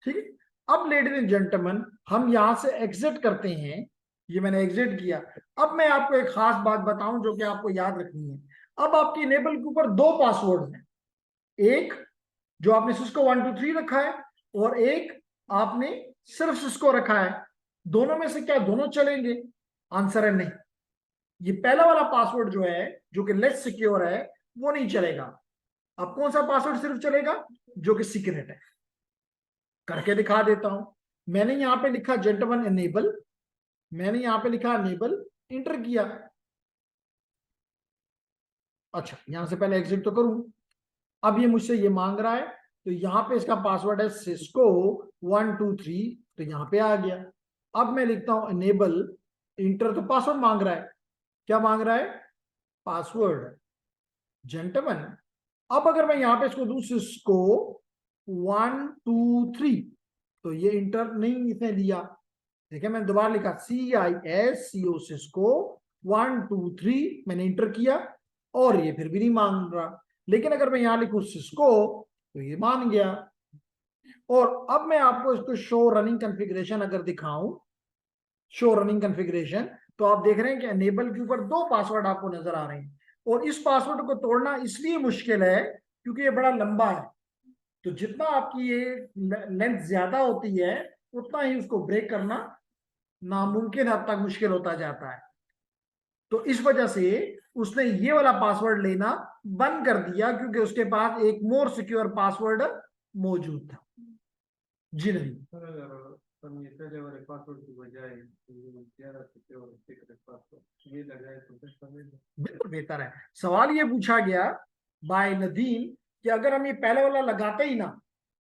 ठीक है, अब लेडीज एंड जेंटलमैन हम यहां से एग्जिट करते हैं, ये मैंने एग्जिट किया। अब मैं आपको एक खास बात बताऊं जो कि आपको याद रखनी है। अब आपकी इनेबल के ऊपर दो पासवर्ड हैं, एक जो आपने सिस्को 123 रखा है, और एक आपने सिर्फ सिस्को रखा है। दोनों में से क्या दोनों चलेंगे? आंसर है नहीं। ये पहला वाला पासवर्ड जो है, जो कि लेस सिक्योर है, वो नहीं चलेगा। अब कौन सा पासवर्ड सिर्फ चलेगा? जो कि सीक्रेट है। करके दिखा देता हूं। मैंने यहां पे लिखा जेंटलमैन एनेबल, मैंने यहां पे लिखा एनेबल, इंटर किया। अच्छा, यहां से पहले एग्जिट तो करूं। अब ये मुझसे ये मांग रहा है, तो यहाँ पे इसका पासवर्ड है सिस्को 123, तो यहाँ पे आ गया। अब मैं लिखता हूं इनेबल इंटर, तो पासवर्ड मांग रहा है। क्या मांग रहा है? पासवर्ड। जेंटलमैन, अब अगर मैं यहां पे इसको दूं सिस्को 123, तो ये इंटर नहीं इसने दिया। देखिए मैंने दोबारा लिखा CISCO सिस्को 123, मैंने इंटर किया और ये फिर भी नहीं मांग रहा। लेकिन अगर मैं यहां लिखूं सिस्को तो ये मान गया। और अब मैं आपको इसको शो रनिंग कॉन्फ़िगरेशन अगर दिखाऊं, शो रनिंग कॉन्फ़िगरेशन, तो आप देख रहे हैं कि एनेबल के ऊपर 2 पासवर्ड आपको नजर आ रहे हैं। और इस पासवर्ड को तोड़ना इसलिए मुश्किल है क्योंकि ये बड़ा लंबा है। तो जितना आपकी ये लेंथ ज्यादा होती है उतना ही उसको ब्रेक करना नामुमकिन हद तक मुश्किल होता जाता है। तो इस वजह से उसने ये वाला पासवर्ड लेना बंद कर दिया क्योंकि उसके पास एक मोर सिक्योर पासवर्ड मौजूद था। जी नहीं, सर अगर हम ये पहले वाले पासवर्ड की बजाय 11 सिक्योर सीक्रेट पासवर्ड ये लगाए तो फिर समझ बिल्कुल बेहतर है। सवाल ये पूछा गया बाय नदीम कि अगर हम ये पहले वाला लगाते ही ना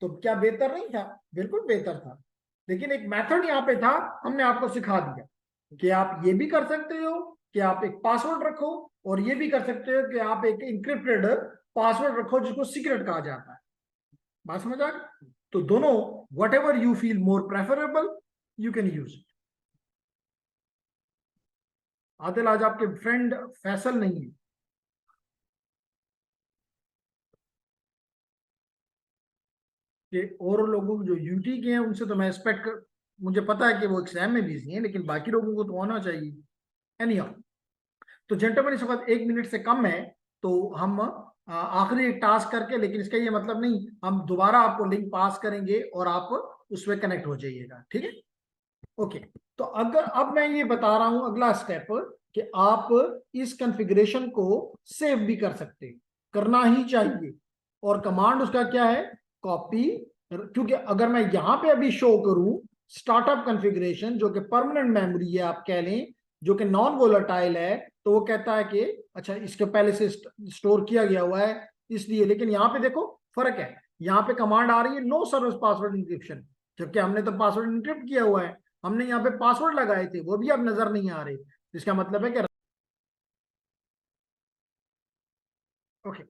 तो क्या बेहतर नहीं था? बिल्कुल बेहतर था, लेकिन एक मेथड यहाँ पे था, हमने आपको सिखा दिया कि आप ये भी कर सकते हो कि आप एक पासवर्ड रखो, और ये भी कर सकते हो कि आप एक इंक्रिप्टेड पासवर्ड रखो जिसको सीक्रेट कहा जाता है। बात समझ आ गई? तो दोनों what ever you feel more preferable you can use it. Adil, आज आपके फ्रेंड फैसल नहीं है। कि और लोगों को जो यूटी के हैं उनसे तो मैं एक्सपेक्ट कर, मुझे पता है कि वो एग्जाम में बिजी हैं, लेकिन बाकी लोगों को तो होना चाहिए। एनी हाउ, तो जेंटलमैन इस वक्त 1 मिनट से कम है, तो हम आखिरी टास्क करके, लेकिन इसका ये मतलब नहीं हम दोबारा आपको लिंक पास करेंगे और आप उसमें कनेक्ट हो जाइएगा, ठीक है? ओके। तो अगर अब मैं ये बता रहा हूं अगला स्टेप कि आप इस कॉन्फ़िगरेशन को सेव भी कर सकते हैं, करना ही चाहिए। और कमांड उसका क्या है? कॉपी। क्योंकि अगर मैं यहां पे अभी शो करूं स्टार्टअप कॉन्फ़िगरेशन जो कि परमानेंट मेमोरी है आप कह लें, जो कि नॉन वोलेटाइल है, तो वो कहता है कि अच्छा इसके पहले से स्टोर किया गया हुआ है इसलिए। लेकिन यहाँ पे देखो फर्क है, यहाँ पे कमांड आ रही है नो सर्विस पासवर्ड इंक्रिप्शन, जबकि हमने तो पासवर्ड इंक्रिप्ट किया हुआ है। हमने यहाँ पे पासवर्ड लगाए थे वो भी अब नजर नहीं आ रहे। इसका मतलब है कि okay.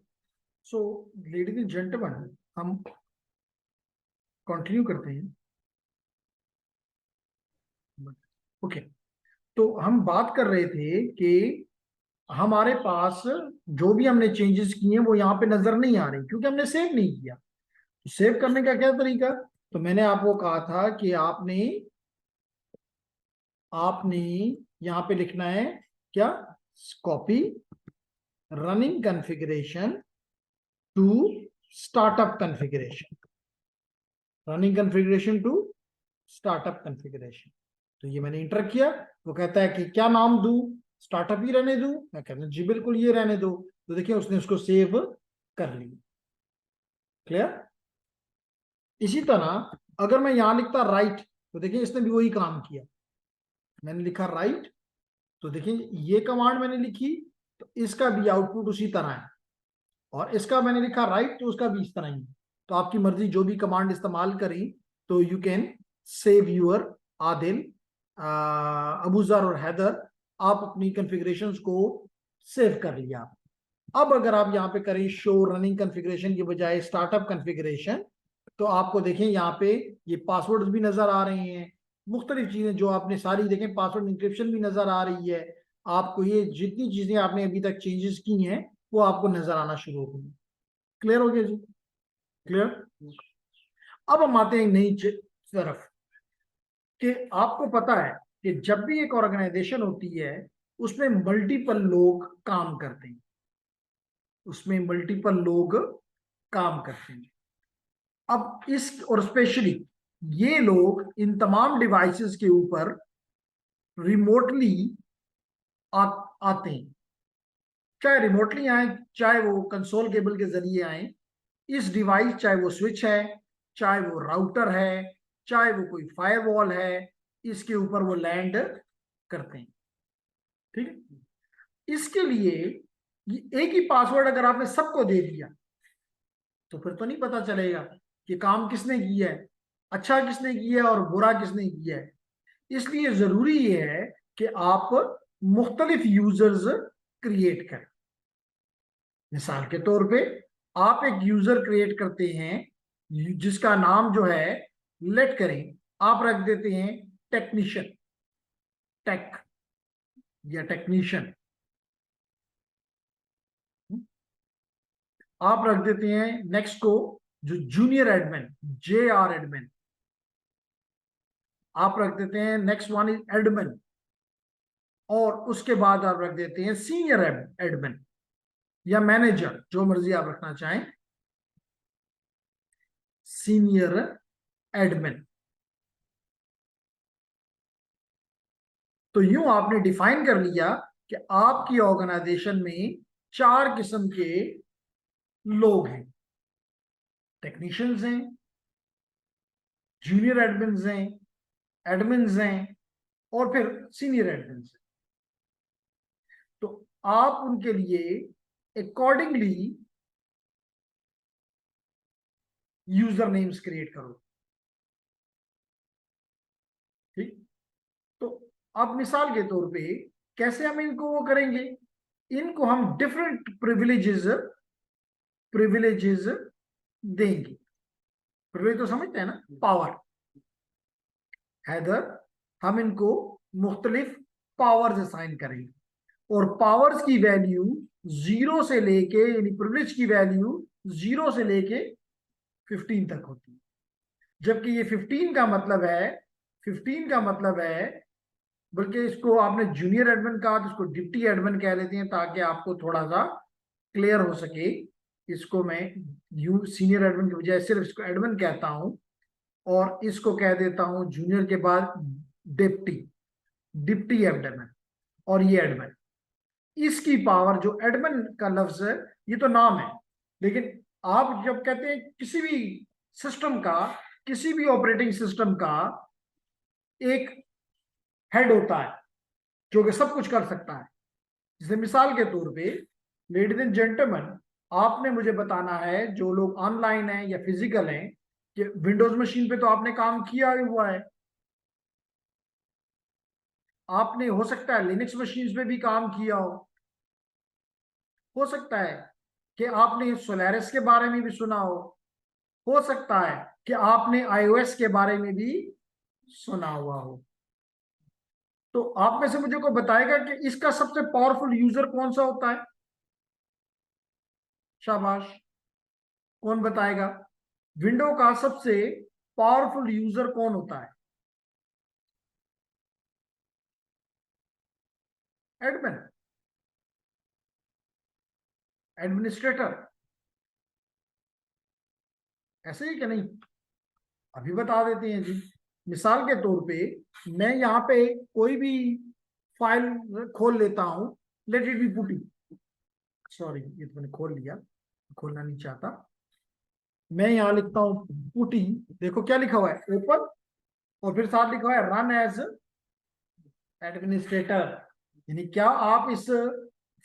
So ladies and gentleman, हम कंटिन्यू करते हैं। ओके, तो हम बात कर रहे थे कि हमारे पास जो भी हमने चेंजेस किए हैं वो यहाँ पे नजर नहीं आ रही क्योंकि हमने सेव नहीं किया। तो सेव करने का क्या तरीका? तो मैंने आपको कहा था कि आपने आपने यहाँ पे लिखना है क्या? Copy running configuration to startup configuration, running configuration to startup configuration. तो ये मैंने इंटर किया। वो कहता है कि क्या नाम दूं, स्टार्टअप ही रहने दूं? मैं कहता हूं जी बिल्कुल ये रहने दो। तो देखिए उसने उसको सेव कर लिया। क्लियर? इसी तरह अगर मैं यहां लिखता राइट, तो देखिए इसने भी वही काम किया। मैंने लिखा राइट, तो देखिए ये कमांड मैंने लिखी तो इसका भी आउटपुट उसी तरह है, और इसका मैंने लिखा राइट तो उसका भी इस तरह ही। तो आपकी मर्जी जो भी कमांड इस्तेमाल करी, तो you can save your Adil, Abuzar और हैदर, आप अपनी कॉन्फ़िगरेशंस को सेव कर लिया। अब अगर आप यहाँ पे करें शो रनिंग कॉन्फ़िगरेशन की बजाय स्टार्टअप कॉन्फ़िगरेशन, तो आपको देखें यहाँ पे ये पासवर्ड्स भी नजर आ रहे हैं, मुख्तलिफ चीजें जो आपने सारी देखें, पासवर्ड इंक्रिप्शन भी नजर आ रही है। आपको ये जितनी चीजें आपने अभी तक चेंजेस की हैं वो आपको नजर आना शुरू हो गई। क्लियर हो गया जी? क्लियर? अब हम आते हैं नई तरफ कि आपको पता है कि जब भी एक ऑर्गेनाइजेशन होती है उसमें मल्टीपल लोग काम करते हैं, उसमें मल्टीपल लोग काम करते हैं। अब इस और स्पेशली ये लोग इन तमाम डिवाइसेस के ऊपर रिमोटली आते हैं, चाहे रिमोटली आए चाहे वो कंसोल केबल के जरिए आए। इस डिवाइस, चाहे वो स्विच है, चाहे वो राउटर है, चाहे वो कोई फायरवॉल है, इसके ऊपर वो लैंड करते हैं। ठीक है? इसके लिए एक ही पासवर्ड अगर आपने सबको दे दिया तो फिर तो नहीं पता चलेगा कि काम किसने किया है, अच्छा किसने किया है और बुरा किसने किया है। इसलिए जरूरी ये है कि आप मुख्तलिफ यूजर्स क्रिएट करें। मिसाल के तौर पे आप एक यूजर क्रिएट करते हैं जिसका नाम जो है, लेट करें आप रख देते हैं टेक्नीशियन, टेक या टेक्नीशियन। आप रख देते हैं नेक्स्ट को जो जूनियर एडमिन, JR एडमिन। आप रख देते हैं नेक्स्ट वन इज एडमिन, और उसके बाद आप रख देते हैं सीनियर एडमिन या मैनेजर, जो मर्जी आप रखना चाहें, सीनियर एडमिन। तो यूं आपने डिफाइन कर लिया कि आपकी ऑर्गेनाइजेशन में 4 किस्म के लोग हैं। टेक्नीशियंस हैं, जूनियर एडमिन्स हैं, एडमिन्स हैं, और फिर सीनियर एडमिन्स हैं। तो आप उनके लिए अकॉर्डिंगली यूजर नेम्स क्रिएट करो। ठीक। तो अब मिसाल के तौर पे कैसे हम इनको वो करेंगे, इनको हम डिफरेंट प्रिविलेजेस प्रिविलेजेस देंगे। प्रिविलेज तो समझते हैं ना, पावर। हैदर हम इनको मुख्तलिफ पावर्स असाइन करेंगे, और पावर्स की वैल्यू 0 से लेके, यानी प्रिविलेज की वैल्यू 0 से लेके 15 तक होती है। जबकि ये 15 का मतलब है, 15 का मतलब है, बल्कि इसको आपने जूनियर एडमिन कहा तो इसको डिप्टी एडमिन कह लेते हैं ताकि आपको थोड़ा सा क्लियर हो सके। इसको मैं यू सीनियर एडमिन की बजाय सिर्फ इसको एडमिन कहता हूं, और इसको कह देता हूं जूनियर के बाद डिप्टी, डिप्टी एडमिन, और ये एडमिन। इसकी पावर, जो एडमिन का लफ्ज है ये तो नाम है, लेकिन आप जब कहते हैं किसी भी सिस्टम का, किसी भी ऑपरेटिंग सिस्टम का एक हेड होता है जो कि सब कुछ कर सकता है। जैसे मिसाल के तौर पे, लेडीज एंड जेंटलमैन, आपने मुझे बताना है, जो लोग ऑनलाइन हैं या फिजिकल हैं, कि विंडोज मशीन पे तो आपने काम किया ही हुआ है, आपने हो सकता है लिनक्स मशीन पे भी काम किया हो सकता है कि आपने सोलारिस के बारे में भी सुना हो सकता है कि आपने iOS के बारे में भी सुना हुआ हो। तो आप में से मुझे को बताएगा कि इसका सबसे पावरफुल यूजर कौन सा होता है? शाबाश, कौन बताएगा? विंडो का सबसे पावरफुल यूजर कौन होता है? Admin, administrator. ऐसे ही कि नहीं? अभी बता देते हैं जी। मिसाल के तौर पे मैं यहाँ पे कोई भी फाइल खोल लेता हूं, let it be putty, sorry ये तो मैंने खोल लिया, खोलना नहीं चाहता। मैं यहाँ लिखता हूँ पुटी, देखो क्या लिखा हुआ है, ओपन, और फिर साथ लिखा हुआ है रन एज एडमिनिस्ट्रेटर। यानी क्या आप इस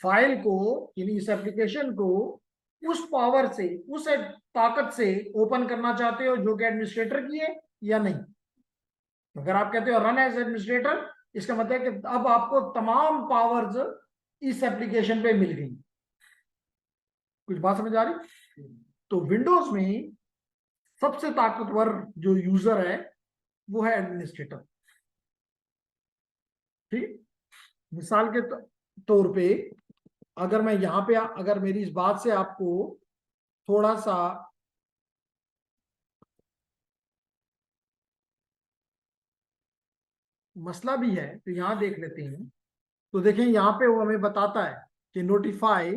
फाइल को, यानी इस एप्लीकेशन को उस पावर से, उस ताकत से ओपन करना चाहते हो जो कि एडमिनिस्ट्रेटर की है, या नहीं? अगर आप कहते हो रन एज एडमिनिस्ट्रेटर, इसका मतलब है कि अब आपको तमाम पावर्स इस एप्लीकेशन पे मिल गई। कुछ बात समझ आ रही? तो विंडोज में सबसे ताकतवर जो यूजर है वो है एडमिनिस्ट्रेटर। ठीक। मिसाल के तौर पे अगर मैं यहां पे, अगर मेरी इस बात से आपको थोड़ा सा मसला भी है तो यहां देख लेते हैं। तो देखें यहां पे वो हमें बताता है कि नोटिफाई,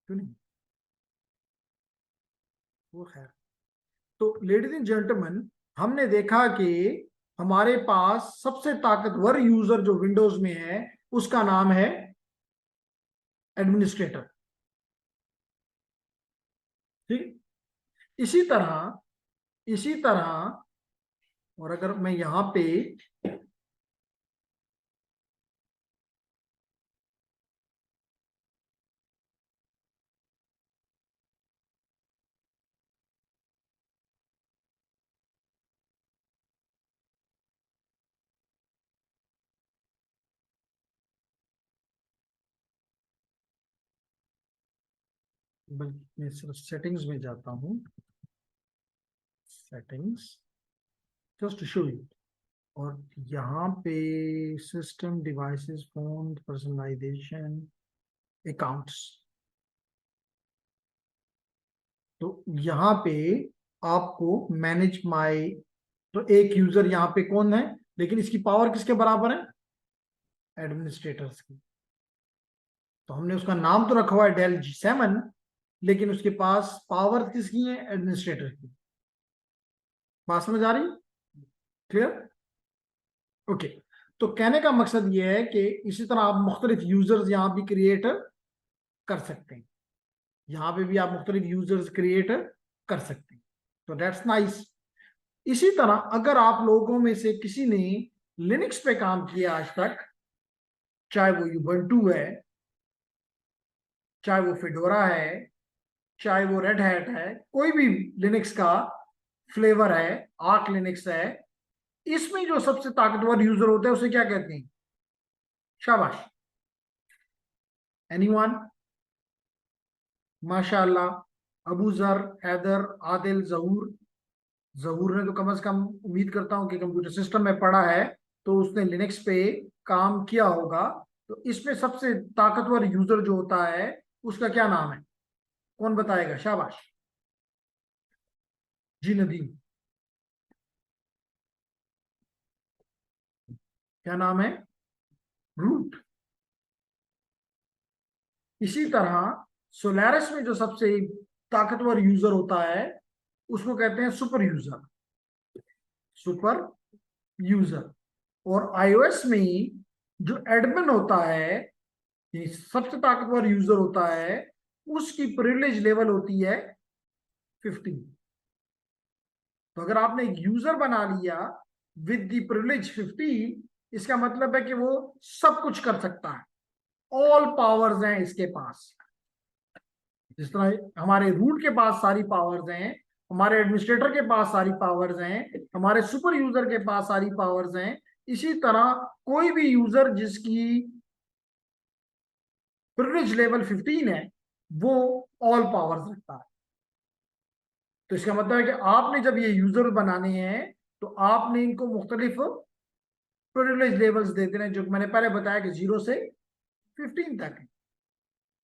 क्यों नहीं, वो खैर। तो लेडीज एंड जेंटलमैन, हमने देखा कि हमारे पास सबसे ताकतवर यूजर जो विंडोज में है उसका नाम है एडमिनिस्ट्रेटर। ठीक। इसी तरह, इसी तरह, और अगर मैं यहां पे बल्कि मैं सिर्फ सेटिंग्स में जाता हूँ, settings just to show you, और यहाँ पे system devices phone personalisation accounts, तो यहाँ पे आपको मैनेज माई, तो एक यूजर यहाँ पे कौन है, लेकिन इसकी पावर किसके बराबर है, एडमिनिस्ट्रेटर्स की। तो हमने उसका नाम तो रखा हुआ है डेल G7, लेकिन उसके पास पावर किसकी है, एडमिनिस्ट्रेटर की। बात समझ आ रही, क्लियर, ओके। तो कहने का मकसद ये है कि इसी तरह आप मुख्तलिफ यूजर्स यहां भी क्रिएट कर सकते हैं, यहां पे भी आप मुख्तलिफ यूजर्स क्रिएट कर सकते हैं, तो दैट्स नाइस। इसी तरह अगर आप लोगों में से किसी ने लिनक्स पे काम किया आज तक, चाहे वो Ubuntu है, चाहे वो फेडोरा है, चाहे वो रेड हैट है, कोई भी लिनक्स का फ्लेवर है, आर्क लिनक्स है, इसमें जो सबसे ताकतवर यूजर होता है उसे क्या कहते हैं, शाबाश, एनीवन, माशाल्लाह, अबू जर, हैदर, आदिल, जहूर। जहूर ने तो कम से कम, उम्मीद करता हूं कि कंप्यूटर सिस्टम में पढ़ा है, तो उसने लिनक्स पे काम किया होगा। तो इसमें सबसे ताकतवर यूजर जो होता है उसका क्या नाम है, कौन बताएगा, शाबाश, जी नदीम, क्या नाम है, रूट। इसी तरह सोलारिस में जो सबसे ताकतवर यूजर होता है उसको कहते हैं सुपर यूजर, सुपर यूजर। और आईओएस में जो एडमिन होता है, ये सबसे ताकतवर यूजर होता है, उसकी प्रिविलेज लेवल होती है 15। तो अगर आपने एक यूजर बना लिया विद द प्रिविलेज 15, इसका मतलब है कि वो सब कुछ कर सकता है, ऑल पावर्स हैं इसके पास। जिस तरह हमारे रूट के पास सारी पावर्स हैं, हमारे एडमिनिस्ट्रेटर के पास सारी पावर्स हैं, हमारे सुपर यूजर के पास सारी पावर्स हैं, इसी तरह कोई भी यूजर जिसकी प्रिविलेज लेवल 15 है वो ऑल पावर्स रखता है। तो इसका मतलब है कि आपने जब ये यूजर बनाने हैं तो आपने इनको मुख्तलिफ प्रिविलेज लेवल्स दे देने, जो मैंने पहले बताया कि 0 से 15 तक है।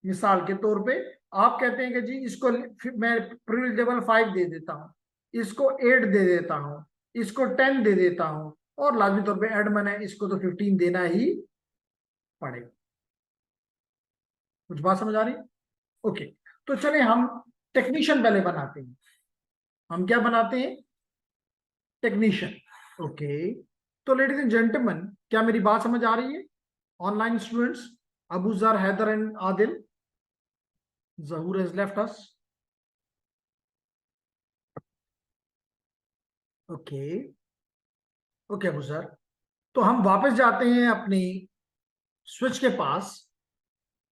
मिसाल के तौर पे आप कहते हैं कि जी इसको मैं प्रिविलेज लेवल 5 दे देता हूँ, इसको 8 दे देता हूँ, इसको 10 दे देता हूँ, और लाजमी तौर पे एडमिन है, इसको तो 15 देना ही पड़ेगा। कुछ बात समझ आ रही, ओके। तो चले हम टेक्नीशियन पहले बनाते हैं, हम क्या बनाते हैं, टेक्नीशियन, ओके। तो लेडीज एंड जेंटलमैन, क्या मेरी बात समझ आ रही है, online students, Abu Zar, Haider and Adil, Zahoor has left us, okay, okay Abu Zar. तो हम वापस जाते हैं अपनी स्विच के पास,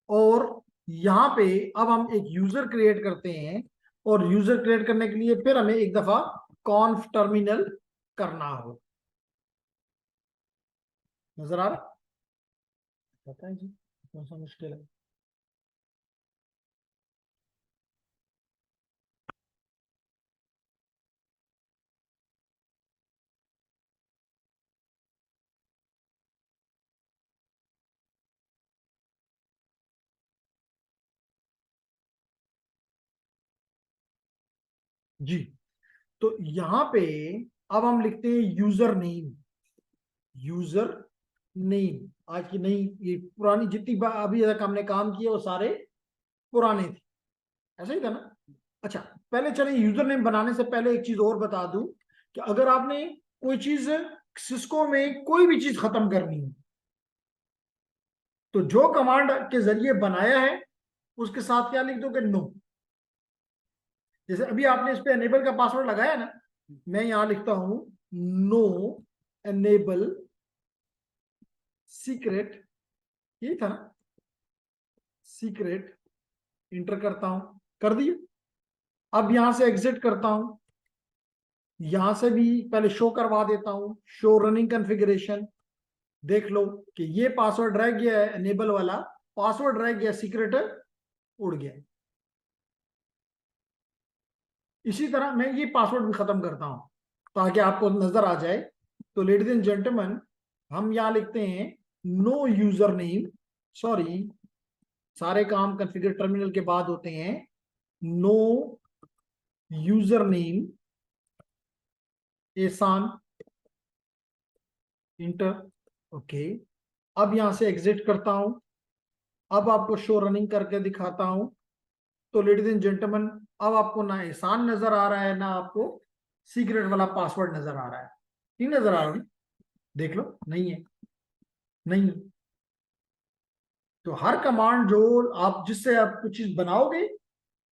और यहाँ पे अब हम एक यूजर क्रिएट करते हैं, और यूजर क्रिएट करने के लिए फिर हमें एक दफा कॉन्फ टर्मिनल करना हो। नजर आ रहा, पता है जी कौन सा मुश्किल है, जी। तो यहाँ पे अब हम लिखते हैं यूजर नेम, यूजर नेम आज की नई, ये पुरानी जितनी अभी तक हमने काम किया वो सारे पुराने थे, ऐसा ही था ना। अच्छा, पहले चले यूजर नेम बनाने से पहले एक चीज और बता दूं कि अगर आपने कोई चीज सिस्को में कोई भी चीज खत्म करनी है, तो जो कमांड के जरिए बनाया है उसके साथ क्या लिख दोगे, नो। जैसे अभी आपने इस पे एनेबल का पासवर्ड लगाया ना, मैं यहां लिखता हूं नो एनेबल सीक्रेट, यही था ना, सीक्रेट, इंटर करता हूं, कर दिया। अब यहां से एग्जिट करता हूं, यहां से भी पहले शो करवा देता हूं, शो रनिंग कॉन्फ़िगरेशन, देख लो कि ये पासवर्ड रह गया है एनेबल वाला, पासवर्ड रह गया, सीक्रेट उड़ गया। इसी तरह मैं ये पासवर्ड भी खत्म करता हूं ताकि आपको नजर आ जाए। तो लेडीज एंड जेंटलमैन, हम यहां लिखते हैं नो यूजर नेम, सॉरी, सारे काम कॉन्फ़िगर टर्मिनल के बाद होते हैं। नो यूजर नेम, एहसान, इंटर, ओके। अब यहां से एग्जिट करता हूं। अब आपको शो रनिंग करके दिखाता हूं। तो लेडीज एंड जेंटलमैन, अब आपको ना एहसान नजर आ रहा है, ना आपको सीक्रेट वाला पासवर्ड नजर आ रहा है। नहीं नजर आ रहा है? देख लो, नहीं है, नहीं है। तो हर कमांड जो आप जिससे आप कुछ चीज बनाओगे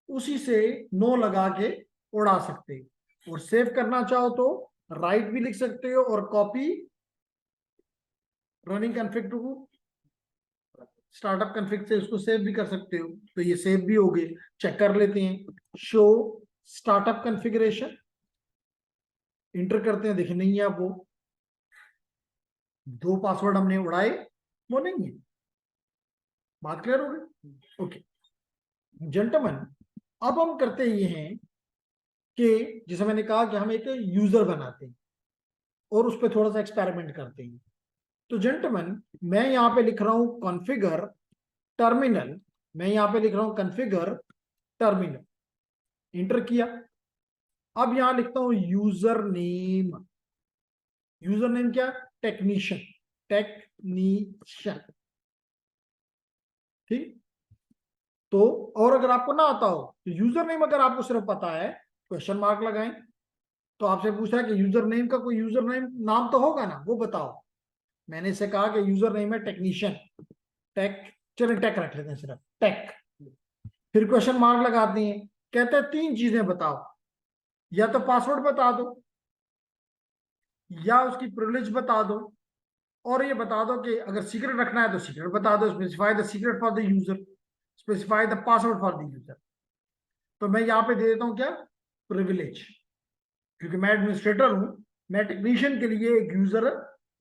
उसी से नो लगा के उड़ा सकते हो। और सेव करना चाहो तो राइट भी लिख सकते हो और copy running config to startup config से उसको सेव भी कर सकते हो। तो ये सेव भी हो गए। चेक कर लेते हैं। शो स्टार्टअप कॉन्फ़िगरेशन, इंटर करते हैं, देखिए नहीं है अब वो। दो पासवर्ड हमने उड़ाए, वो नहीं है। बात क्लियर हो गई? ओके जेंटलमैन, अब हम करते ये हैं कि जैसे मैंने कहा कि हम एक यूजर बनाते हैं और उस पर थोड़ा सा एक्सपेरिमेंट करते हैं। तो जेंटलमैन, मैं यहां पे लिख रहा हूं कॉन्फ़िगर टर्मिनल, मैं यहां पे लिख रहा हूं कॉन्फ़िगर टर्मिनल, इंटर किया। अब यहां लिखता हूं यूजर नेम। यूजर नेम क्या? टेक्नीशियन, टेक्नीशियन, ठीक। तो और अगर आपको ना आता हो तो यूजर नेम अगर आपको सिर्फ पता है, क्वेश्चन मार्क लगाएं। तो आपसे पूछा है कि यूजर नेम का कोई यूजर नेम नाम तो होगा ना, वो बताओ। मैंने इसे कहा कि यूजर नेम है टेक्नीशियन, टेक, चलिए टेक रख लेते हैं, सिर्फ टेक। फिर क्वेश्चन मार्क लगाते हैं, कहते हैं तीन चीजें बताओ, या तो पासवर्ड बता दो, या उसकी प्रिविलेज बता दो, और ये बता दो कि अगर सीक्रेट रखना है तो सीक्रेट बता दो, specify the secret for the user, specify the password for the user. तो मैं यहां पे दे देता हूं क्या? प्रिविलेज, क्योंकि मैं एडमिनिस्ट्रेटर हूं, मैं टेक्नीशियन के लिए एक यूजर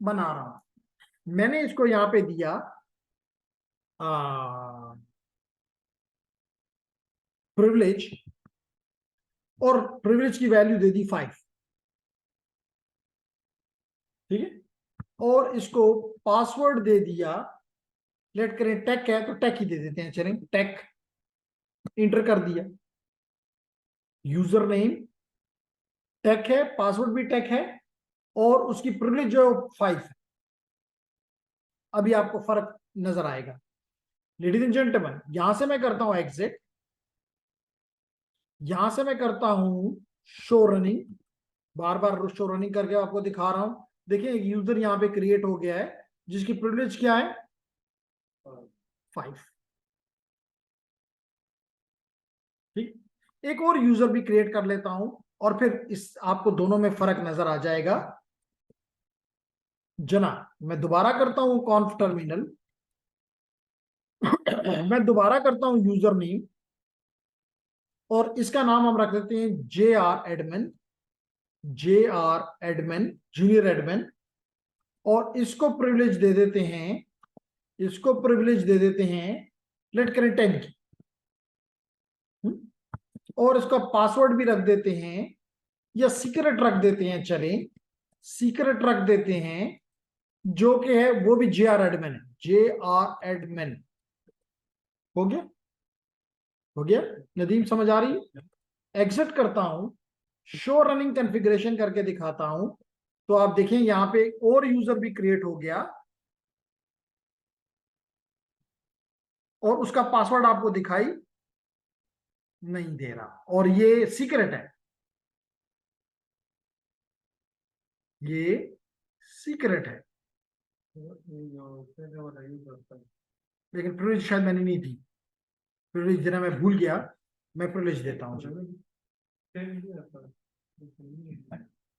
बना रहा हूं। मैंने इसको यहां पे दिया प्रिविलेज, और प्रिविलेज की वैल्यू दे दी 5, ठीक है। और इसको पासवर्ड दे दिया, लेट करें टेक है तो टेक ही दे देते हैं, चलें टेक, इंटर कर दिया। यूजर नेम टेक है, पासवर्ड भी टेक है, और उसकी प्रिविलेज जो 5 है। अभी आपको फर्क नजर आएगा। लेडीज एंड जेंटलमैन, यहां से मैं करता हूं एग्जिट, यहां से मैं करता हूं शो रनिंग, बार बार शो रनिंग करके आपको दिखा रहा हूं। देखिए एक यूजर यहां पे क्रिएट हो गया है जिसकी प्रिविलेज क्या है? 5, ठीक। एक और यूजर भी क्रिएट कर लेता हूं और फिर इस आपको दोनों में फर्क नजर आ जाएगा। जना, मैं दोबारा करता हूं कॉन्फ टर्मिनल, मैं दोबारा करता हूं यूजर नेम, और इसका नाम हम रख देते हैं JR admin, JR admin, junior admin. और इसको प्रिविलेज दे देते हैं, इसको प्रिविलेज दे देते हैं, लेट करें 10 की। और इसका पासवर्ड भी रख देते हैं, या सीक्रेट रख देते हैं, चले सीक्रेट रख देते हैं, जो कि है वो भी JR एडमिन है, JR एडमिन। हो गया? हो गया? नदीम समझ आ रही है? एग्जिट करता हूं, शो रनिंग कॉन्फ़िगरेशन करके दिखाता हूं। तो आप देखें यहां पे और यूजर भी क्रिएट हो गया, और उसका पासवर्ड आपको दिखाई नहीं दे रहा, और ये सीक्रेट है, ये सीक्रेट है। लेकिन प्रिविलेज शायद मैंने नहीं दी, प्रिविलेज देना मैं भूल गया, मैं प्रिविलेज देता हूं।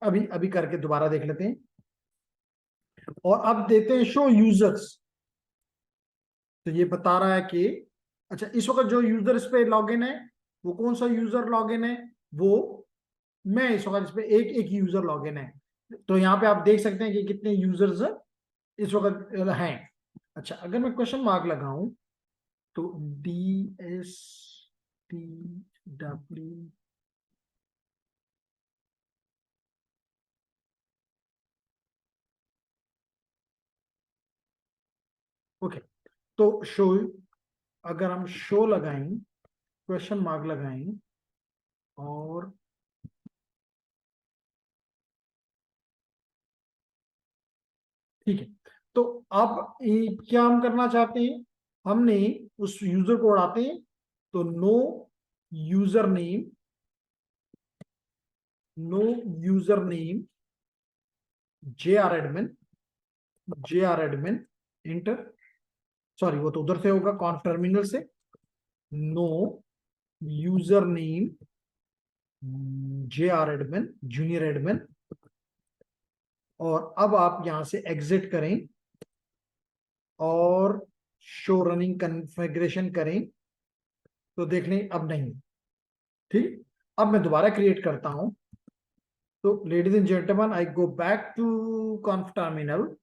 अभी अभी करके दोबारा देख लेते हैं, और अब देते हैं शो यूजर्स। तो ये बता रहा है कि अच्छा, इस वक्त जो यूजर इस पे लॉगिन है, वो कौन सा यूजर लॉगिन है? वो मैं इस वक्त इस पे एक एक यूजर लॉगिन है। तो यहाँ पे आप देख सकते हैं कि कितने यूजर्स इस वक्त हैं। अच्छा, अगर मैं क्वेश्चन मार्क लगाऊं तो DSTW ओके, तो शो, अगर हम शो लगाएं, क्वेश्चन मार्क लगाएं, और ठीक है, तो अब क्या हम करना चाहते हैं, हमने उस यूजर को उड़ाते हैं, तो no user name, no user name J R admin enter, sorry वो तो उधर से होगा कॉन्फ टर्मिनल से, no user name J R admin junior admin, और अब आप यहां से एग्जिट करें और शो रनिंग कन्फिग्रेशन करें, तो देख लें अब नहीं, ठीक। अब मैं दोबारा क्रिएट करता हूं, तो ladies and gentleman, I go back to conf terminal,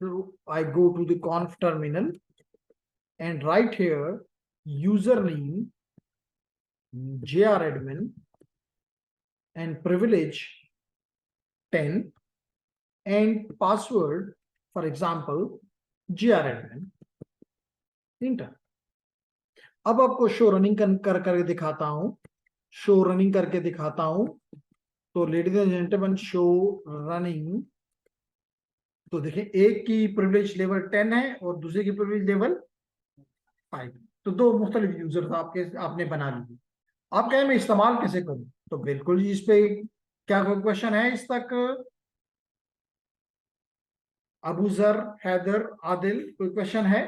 so I go to the conf terminal and write here username jradmin and privilege 10 and password, for example, jradmin, enter. अब आपको शो रनिंग करके दिखाता हूं, शो रनिंग करके दिखाता हूं, तो ladies and gentleman show running, तो देखिए एक की प्रिविलेज लेवल 10 है और दूसरे की प्रिविलेज लेवल 5, तो दो मुख्तलिफ यूजर आपके आपने बना लिए। आप कहें मैं इस्तेमाल कैसे करूं, तो बिल्कुल जी, इस पे क्या कोई क्वेश्चन है इस तक, अबू जर, हैदर, आदिल, कोई क्वेश्चन है?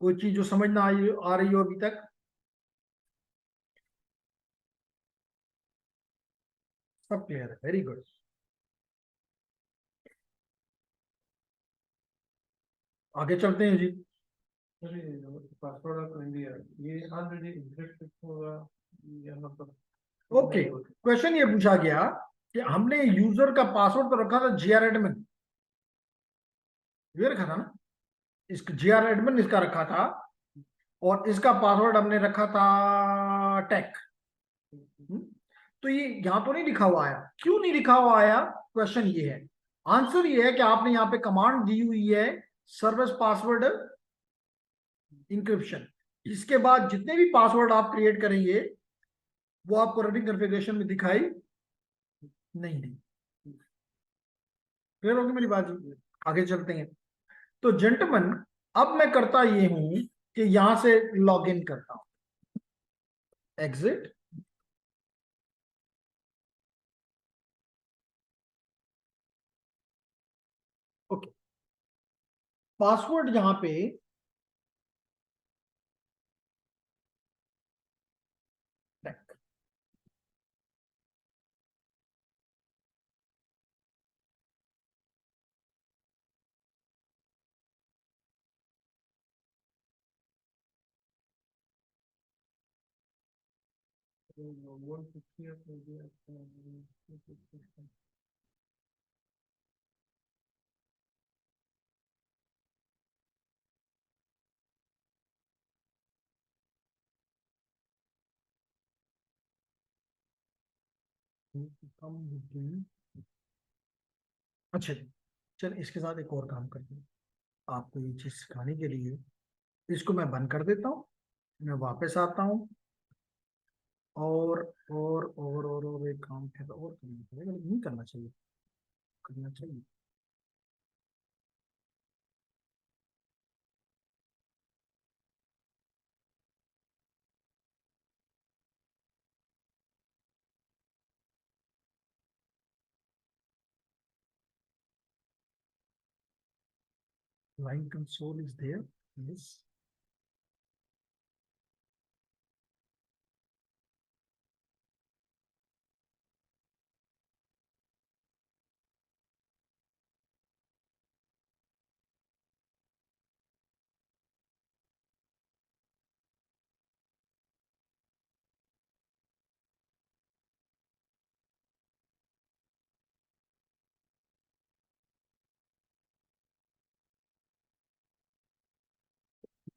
कोई चीज जो समझ ना आ रही हो अभी तक? सब क्लियर है, वेरी गुड। आगे चलते हैं जी। अरे पासवर्ड ऑफ इंडिया ये ऑलरेडी एग्जिस्ट होगा यहाँ पर, ओके, क्वेश्चन ये पूछा गया कि हमने यूजर का पासवर्ड तो रखा था जीआर एडमिन, ये रखा था ना, इसका जीआर एडमिन इसका रखा था, और इसका पासवर्ड हमने रखा था टेक। तो ये यहां तो नहीं लिखा हुआ आया, क्यों नहीं लिखा हुआ आया, क्वेश्चन ये है। आंसर ये है कि आपने यहां पे कमांड दी हुई है सर्विस पासवर्ड इंक्रिप्शन, इसके बाद जितने भी पासवर्ड आप क्रिएट करेंगे वो आपको रनिंग कॉन्फ़िगरेशन में दिखाई नहीं दी। क्लियर होगी मेरी बात जी? आगे चलते हैं, तो जेंटलमैन, अब मैं करता ये हूं कि यहां से लॉग इन करता हूं, एग्जिट, ओके, पासवर्ड यहां पे वन फिफ्टी अच्छा जी, चल इसके साथ एक और काम करते हैं, आपको ये चीज सिखाने के लिए इसको मैं बंद कर देता हूँ, मैं वापस आता हूँ, और और एक काम है, तो और करना पड़ेगा, लेकिन नहीं करना चाहिए, करना चाहिए। Line console is there, yes.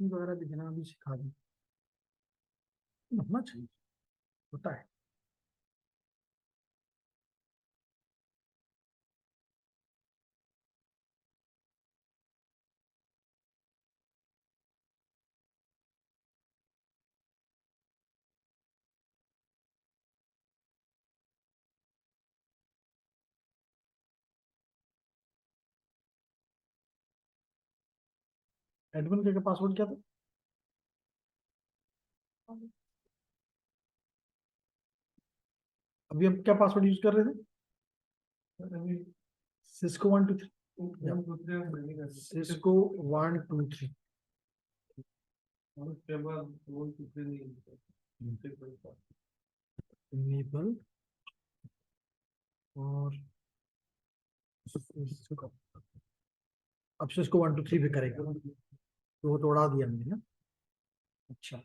वगैरह दिखना भी सिखा दें, होना चाहिए, होता है। एडमिन का पासवर्ड क्या था? अभी हम क्या पासवर्ड यूज कर रहे थे? अभी सिस्को 1 2 3। दूसरे नहीं कर सकते। सिस्को 1 2 3। और उसके बाद वो दूसरे नहीं कर सकते। इनेबल और सिस्को, अब सिस्को 1 2 3 पे करेगा, तो वो तो उड़ा दिया हमने ना। अच्छा,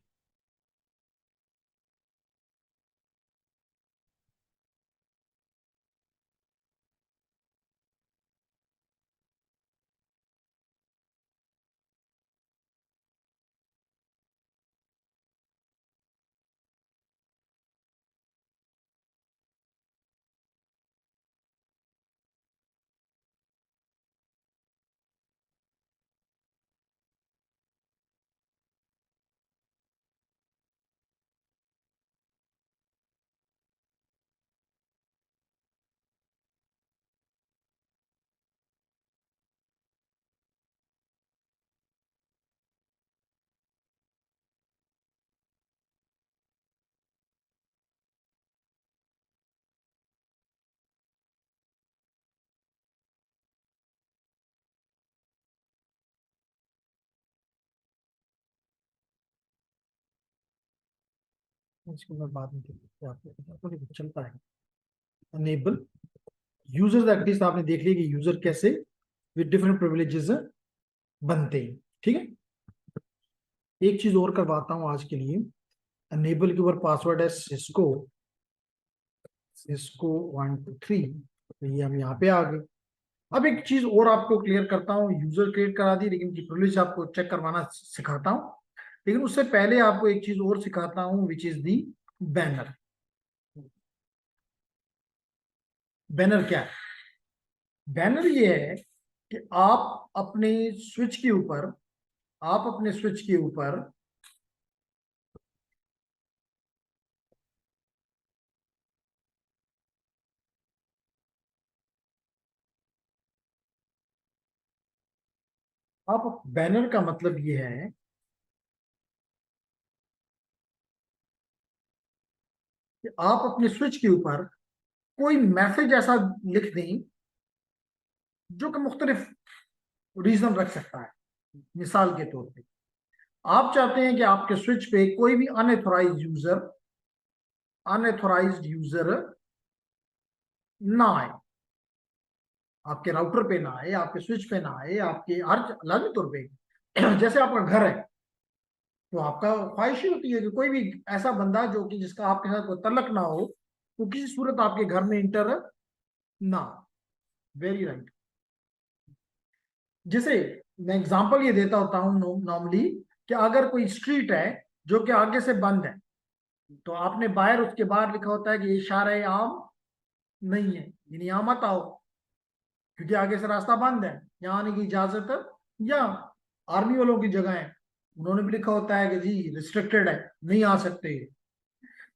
इसको मैं बाद में आपको बताता हूँ, चलता है। अनेबल यूजर्स एक्टिव आपने देख लिया कि यूजर कैसे विद डिफरेंट प्रिविलेजेस बनते हैं, ठीक है। एक चीज और करवाता हूं आज के लिए, अनेबल के ऊपर पासवर्ड है सिस्को, सिस्को 1 2 3, तो ये हम यहाँ पे आ गए। अब एक चीज और आपको क्लियर करता हूँ, यूजर क्रिएट करा दी, लेकिन प्रिविलेज आपको चेक करवाना सिखाता हूँ, लेकिन उससे पहले आपको एक चीज और सिखाता हूँ, which is the banner. Banner क्या है? बैनर ये है कि आप अपने स्विच के ऊपर, आप अपने स्विच के ऊपर आप बैनर का मतलब ये है कि आप अपने स्विच के ऊपर कोई मैसेज ऐसा लिख दें जो कि मुख्तलिफ रीजन रख सकता है। मिसाल के तौर पे आप चाहते हैं कि आपके स्विच पे कोई भी अनएथोराइज्ड यूजर ना आए, आपके राउटर पे ना आए, आपके स्विच पे ना आए, आपके हर लाजमी तौर पे जैसे आपका घर है, तो आपका ख्वाहिश ही होती है कि कोई भी ऐसा बंदा जो कि जिसका आपके साथ कोई तल्लक ना हो, वो किसी सूरत आपके घर में इंटर ना। Very right. जैसे मैं एग्जांपल ये देता होता हूँ नॉर्मली, कि अगर कोई स्ट्रीट है जो कि आगे से बंद है, तो आपने बाहर उसके बाहर लिखा होता है कि ये इशारा आम नहीं है, यानी यहाँ मत आओ, क्योंकि आगे से रास्ता बंद है, यहाँ आने की इजाजत है। या आर्मी वालों की जगह है, उन्होंने भी लिखा होता है कि जी रिस्ट्रिक्टेड है, नहीं आ सकते।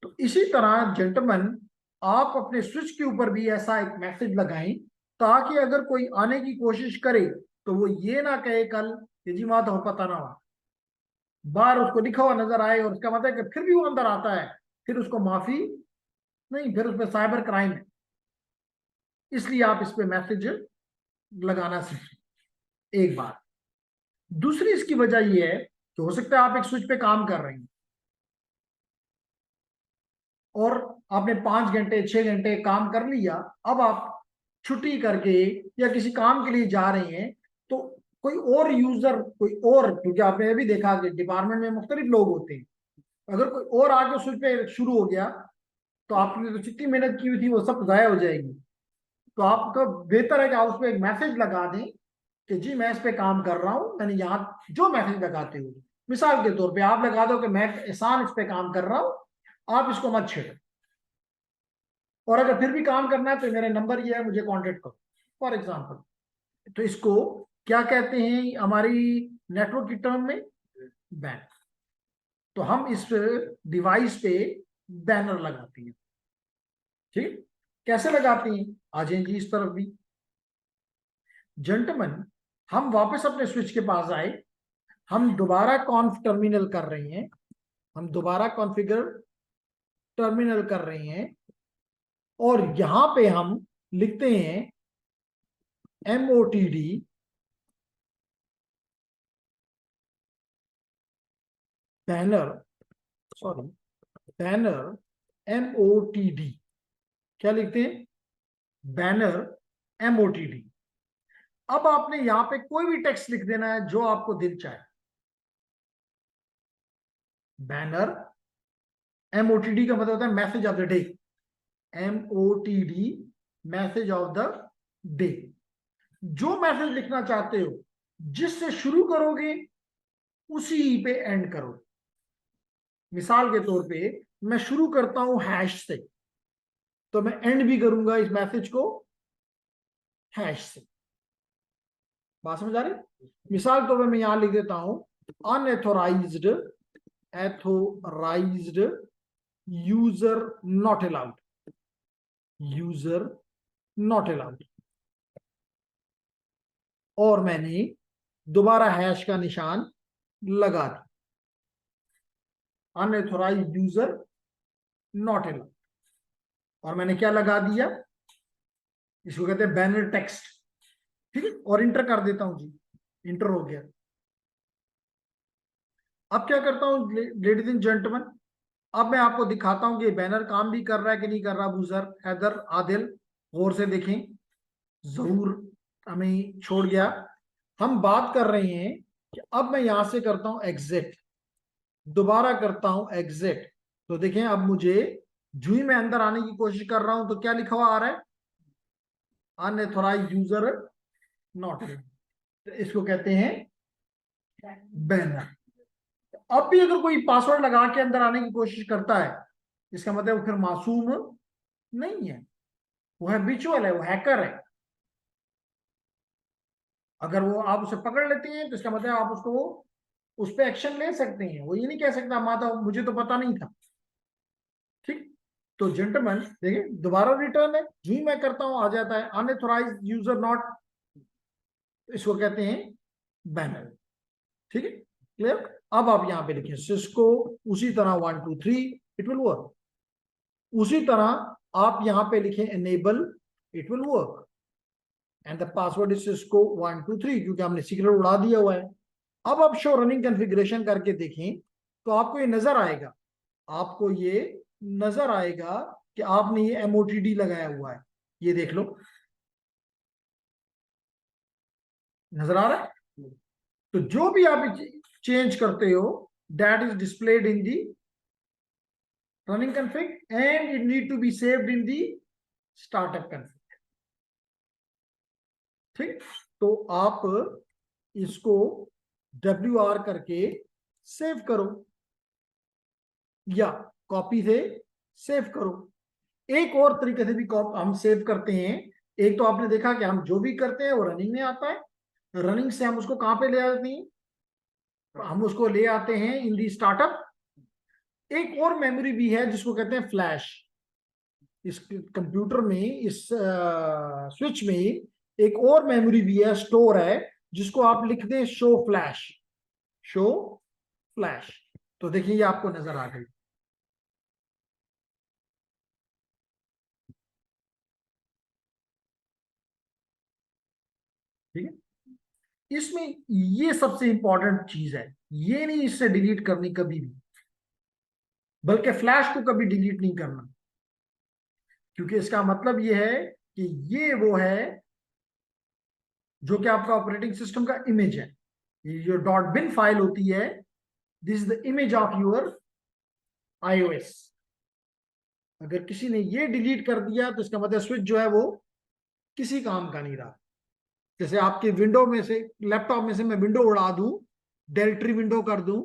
तो इसी तरह जेंटलमैन, आप अपने स्विच के ऊपर भी ऐसा एक मैसेज लगाएं, ताकि अगर कोई आने की कोशिश करे तो वो ये ना कहे कल कि जी वहां तो पता ना हुआ, बाहर उसको लिखा हुआ नजर आए, और उसका मतलब है कि फिर भी वो अंदर आता है, फिर उसको माफी नहीं, फिर उसमें साइबर क्राइम है। इसलिए आप इस पे मैसेज लगाना सीखें, एक बात। दूसरी इसकी वजह यह है कि हो सकता है आप एक स्विच पे काम कर रहे हैं और आपने 5 घंटे 6 घंटे काम कर लिया, अब आप छुट्टी करके या किसी काम के लिए जा रहे हैं, तो कोई और यूजर, कोई और, क्योंकि आपने ये भी देखा कि डिपार्टमेंट में मुख्तलिफ लोग होते हैं, अगर कोई और आके स्विच पे शुरू हो गया, तो आपने तो जितनी मेहनत की हुई थी वो सब जाया हो जाएगी। तो आपका बेहतर है कि आप उस पर एक मैसेज लगा दें कि जी मैं इस पे काम कर रहा हूं, मैंने यहाँ जो मैसेज लगाते हो, मिसाल के तौर पे आप लगा दो कि मैं एहसान इस पे काम कर रहा हूं, आप इसको मत छेड़ो, और अगर फिर भी काम करना है तो मेरा नंबर ये है, मुझे कांटेक्ट करो, फॉर एग्जांपल। तो इसको क्या कहते हैं हमारी नेटवर्क की टर्म में? बैन। तो हम इस डिवाइस पे बैनर लगाते हैं। ठीक, कैसे लगाते हैं? आ जाए जी इस तरफ भी। जेंटलमैन, हम वापस अपने स्विच के पास आए, हम दोबारा कॉन्फ टर्मिनल कर रहे हैं, हम दोबारा कॉन्फ़िगर टर्मिनल कर रहे हैं, और यहां पे हम लिखते हैं MOTD banner, sorry banner MOTD। क्या लिखते हैं? Banner MOTD। अब आपने यहां पे कोई भी टेक्स्ट लिख देना है जो आपको दिल चाहे। बैनर MOTD का मतलब होता है message of the day. MOTD message of the day. जो मैसेज लिखना चाहते हो, जिससे शुरू करोगे उसी पे एंड करो। मिसाल के तौर पे मैं शुरू करता हूं हैश से, तो मैं एंड भी करूंगा इस मैसेज को हैश से। बात समझ आ रही? मिसाल के तौर पे मैं यहां लिख देता हूं unauthorised, authorised user not allowed, user not allowed, और मैंने दोबारा हैश का निशान लगा दिया, अनएथोराइज्ड यूजर नॉट अलाउड, और मैंने क्या लगा दिया? इसको कहते हैं बैनर टेक्स्ट। ठीक है, और इंटर कर देता हूं जी, इंटर हो गया। अब क्या करता हूं लेडीज एंड जेंटलमैन, अब मैं आपको दिखाता हूं कि बैनर काम भी कर रहा है कि नहीं कर रहा। अबूजर, हैदर, आदिल, गौर से देखें। जरूर हमें छोड़ गया। हम बात कर रहे हैं कि अब मैं यहां से करता हूं एग्जिट, दोबारा करता हूं एग्जिट, तो देखें अब मुझे जूही में अंदर आने की कोशिश कर रहा हूं तो क्या लिखा हुआ आ रहा है? अनएथोराइज्ड यूजर नॉट। इसको कहते हैं बैनर। अब भी अगर कोई पासवर्ड लगा के अंदर आने की कोशिश करता है, इसका मतलब वो फिर मासूम नहीं है, वो है बिचुअल है, वो हैकर है। अगर वो आप उसे पकड़ लेते हैं तो इसका मतलब आप उसको उस पर एक्शन ले सकते हैं। वो ये नहीं कह सकता माता मुझे तो पता नहीं था। ठीक, तो जेंटलमैन देखिए दोबारा रिटर्न है, जी मैं करता हूं आ जाता है अनएथोराइज्ड यूजर नॉट, इसको कहते हैं बैनर। ठीक है, क्लियर? अब आप यहां पे लिखें सिस्को, उसी तरह 1 2 3 इट विल वर्क। उसी तरह आप यहां पे लिखें enable, it will work, and the password is Cisco 1 2 3, क्योंकि हमने सीक्रेट उड़ा दिया हुआ है। अब आप शो रनिंग कॉन्फ़िगरेशन करके देखें तो आपको ये नजर आएगा, आपको ये नजर आएगा कि आपने ये MOTD लगाया हुआ है। ये देख लो, नजर आ रहा है? तो जो भी आप चेंज करते हो that is displayed in the running config and it need to be saved in the startup config। ठीक, तो आप इसको WR करके सेव करो या कॉपी से सेव करो। एक और तरीके से भी हम सेव करते हैं। एक तो आपने देखा कि हम जो भी करते हैं वो रनिंग में आता है, रनिंग से हम उसको कहां पे ले आते हैं? हम उसको ले आते हैं इन दी स्टार्टअप। एक और मेमोरी भी है जिसको कहते हैं फ्लैश। इस कंप्यूटर में, इस स्विच में एक और मेमोरी भी है, स्टोर है, जिसको आप लिख दें शो फ्लैश, शो फ्लैश। तो देखिए ये आपको नजर आ गई। ठीक है, इसमें ये सबसे इंपॉर्टेंट चीज है, ये नहीं इससे डिलीट करनी कभी भी, बल्कि फ्लैश को कभी डिलीट नहीं करना, क्योंकि इसका मतलब ये है कि ये वो है जो कि आपका ऑपरेटिंग सिस्टम का इमेज है। ये जो .bin फाइल होती है, this is the image of your iOS। अगर किसी ने ये डिलीट कर दिया तो इसका मतलब स्विच जो है वो किसी काम का नहीं रहा। जैसे आपके विंडो में से, लैपटॉप में से मैं विंडो उड़ा दूं, डेल्ट्री विंडो कर दूं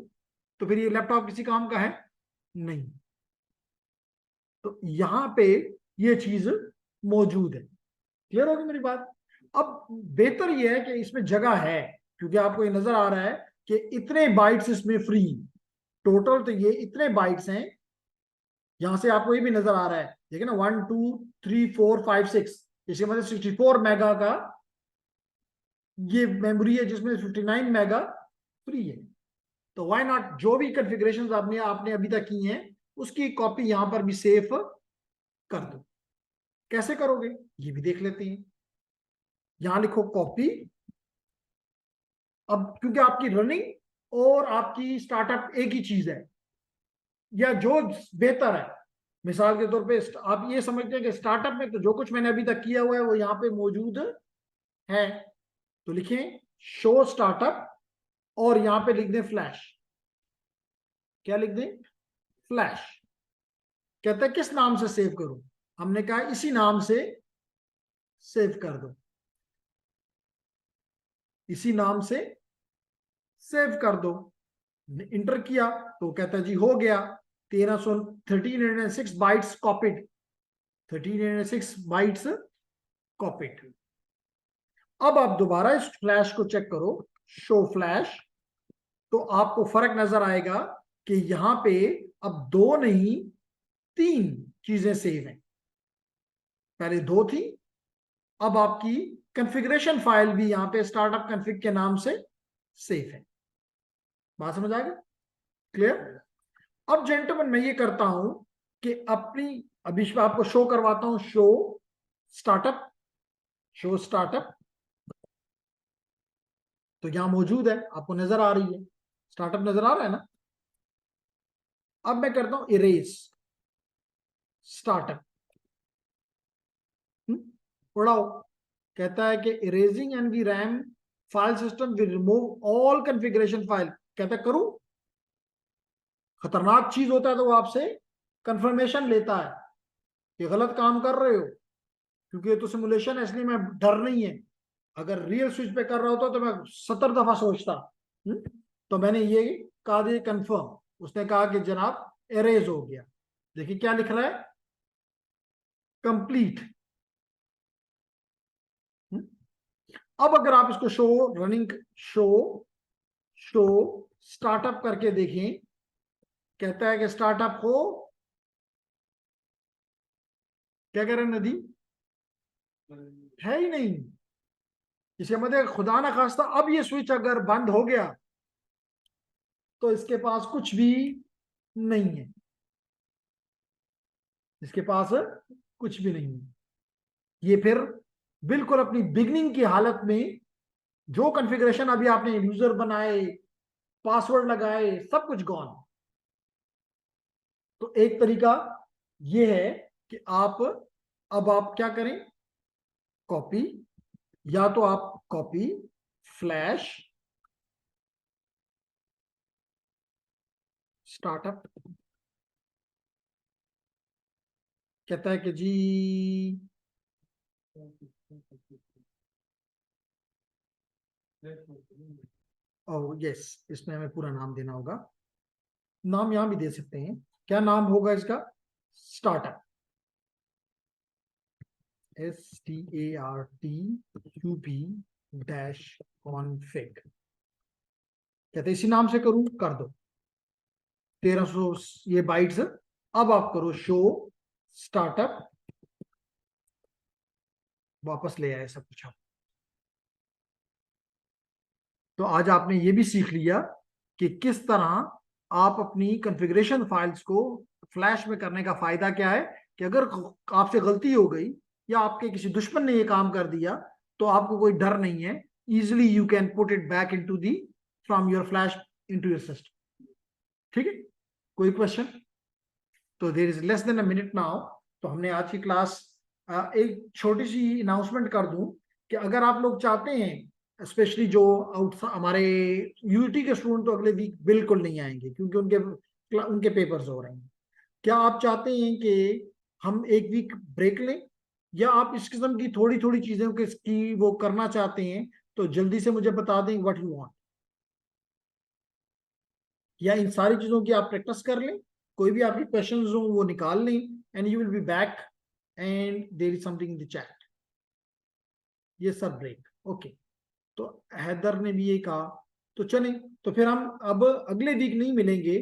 तो फिर ये लैपटॉप किसी काम का है नहीं। तो यहां पे ये चीज मौजूद है। क्लियर होगी मेरी बात? अब बेहतर ये है कि इसमें जगह है, क्योंकि आपको ये नजर आ रहा है कि इतने बाइट्स इसमें फ्री, टोटल तो ये इतने बाइट्स हैं। यहां से आपको ये भी नजर आ रहा है, देखिए ना, 1 2 3 4 5 6, इसके मतलब 64 मेगा का ये मेमोरी है, जिसमें 59 मेगा फ्री है। तो व्हाई नॉट, जो भी कॉन्फ़िगरेशंस आपने आपने अभी तक की हैं उसकी कॉपी यहां पर भी सेव कर दो। कैसे करोगे ये भी देख लेते हैं। यहां लिखो कॉपी। अब क्योंकि आपकी रनिंग और आपकी स्टार्टअप एक ही चीज है, या जो बेहतर है, मिसाल के तौर पे आप ये समझते हैं कि स्टार्टअप में तो जो कुछ मैंने अभी तक किया हुआ है वो यहाँ पे मौजूद है, तो लिखें शो स्टार्टअप और यहां पे लिख दें फ्लैश। क्या लिख दें? फ्लैश। कहता है किस नाम से सेव करूं? हमने कहा इसी नाम से सेव कर दो, इसी नाम से सेव कर दो। इंटर किया तो कहता है जी हो गया, 1306 बाइट्स कॉपीड, 1306 बाइट्स कॉपीड। अब आप दोबारा इस फ्लैश को चेक करो, शो फ्लैश, तो आपको फर्क नजर आएगा कि यहां पे अब 2 नहीं 3 चीजें सेव हैं। पहले 2 थी, अब आपकी कॉन्फ़िगरेशन फाइल भी यहां पे स्टार्टअप कॉन्फ़िग के नाम से सेव है। बात समझ आ गई? क्लियर? अब जेंटलमैन मैं ये करता हूं कि अपनी, अभी आपको शो करवाता हूं, शो स्टार्टअप, शो स्टार्टअप। तो यहां मौजूद है, आपको नजर आ रही है, स्टार्टअप नजर आ रहा है ना। अब मैं करता हूं इरेज स्टार्टअप, पढ़ाओ। कहता है कि erasing NVRAM file system will remove all configuration file. कहता है करूं? खतरनाक चीज होता है तो वो आपसे कंफर्मेशन लेता है कि गलत काम कर रहे हो, क्योंकि ये तो सिमुलेशन है, इसलिए मैं डर नहीं है। अगर रियल स्विच पे कर रहा होता तो मैं 70 दफा सोचता। तो मैंने ये कहा दिया कंफर्म, उसने कहा कि जनाब एरेज हो गया। देखिए क्या लिख रहा है, कंप्लीट। अब अगर आप इसको show running, show show startup करके देखें, कहता है कि स्टार्टअप हो, क्या कह रहे हैं नदी, है ही नहीं। इसके मतलब खुदा ना खास्ता अब ये स्विच अगर बंद हो गया तो इसके पास कुछ भी नहीं है, इसके पास कुछ भी नहीं है। ये फिर बिल्कुल अपनी बिगनिंग की हालत में जो कॉन्फ़िगरेशन अभी आपने यूजर बनाए, पासवर्ड लगाए, सब कुछ गॉन। तो एक तरीका ये है कि अब आप क्या करें, कॉपी, या तो आप कॉपी फ्लैश स्टार्टअप। कहता है कि जी ओह यस, इसमें हमें पूरा नाम देना होगा। नाम यहां भी दे सकते हैं, क्या नाम होगा इसका? स्टार्टअप, STARTUP कहते इसी नाम से करूं, कर दो 1300 ये बाइट्स। अब आप करो शो स्टार्टअप, वापस ले आए सब कुछ आप। तो आज आपने ये भी सीख लिया कि किस तरह आप अपनी कॉन्फ़िगरेशन फाइल्स को फ्लैश में करने का फायदा क्या है, कि अगर आपसे गलती हो गई या आपके किसी दुश्मन ने ये काम कर दिया तो आपको कोई डर नहीं है, easily you can put it back into the from your flash into your system. ठीक है, कोई क्वेश्चन? तो there is less than a minute now. तो हमने आज की क्लास, एक छोटी सी अनाउंसमेंट कर दूं कि अगर आप लोग चाहते हैं, स्पेशली जो हमारे यूटी के स्टूडेंट तो अगले वीक बिल्कुल नहीं आएंगे क्योंकि उनके उनके पेपर्स हो रहे हैं। क्या आप चाहते हैं कि हम एक वीक ब्रेक लें, या आप इस किस्म की थोड़ी थोड़ी चीजों की वो करना चाहते हैं? तो जल्दी से मुझे बता दें व्हाट यू वांट। या इन सारी चीजों की आप प्रैक्टिस कर लें, कोई भी आपके क्वेश्चंस हो वो निकाल लें, and you will be back and there is something in the chat. ये सब ब्रेक। ओके, तो हैदर ने भी ये कहा, तो चलें, तो फिर हम अब अगले वीक नहीं मिलेंगे,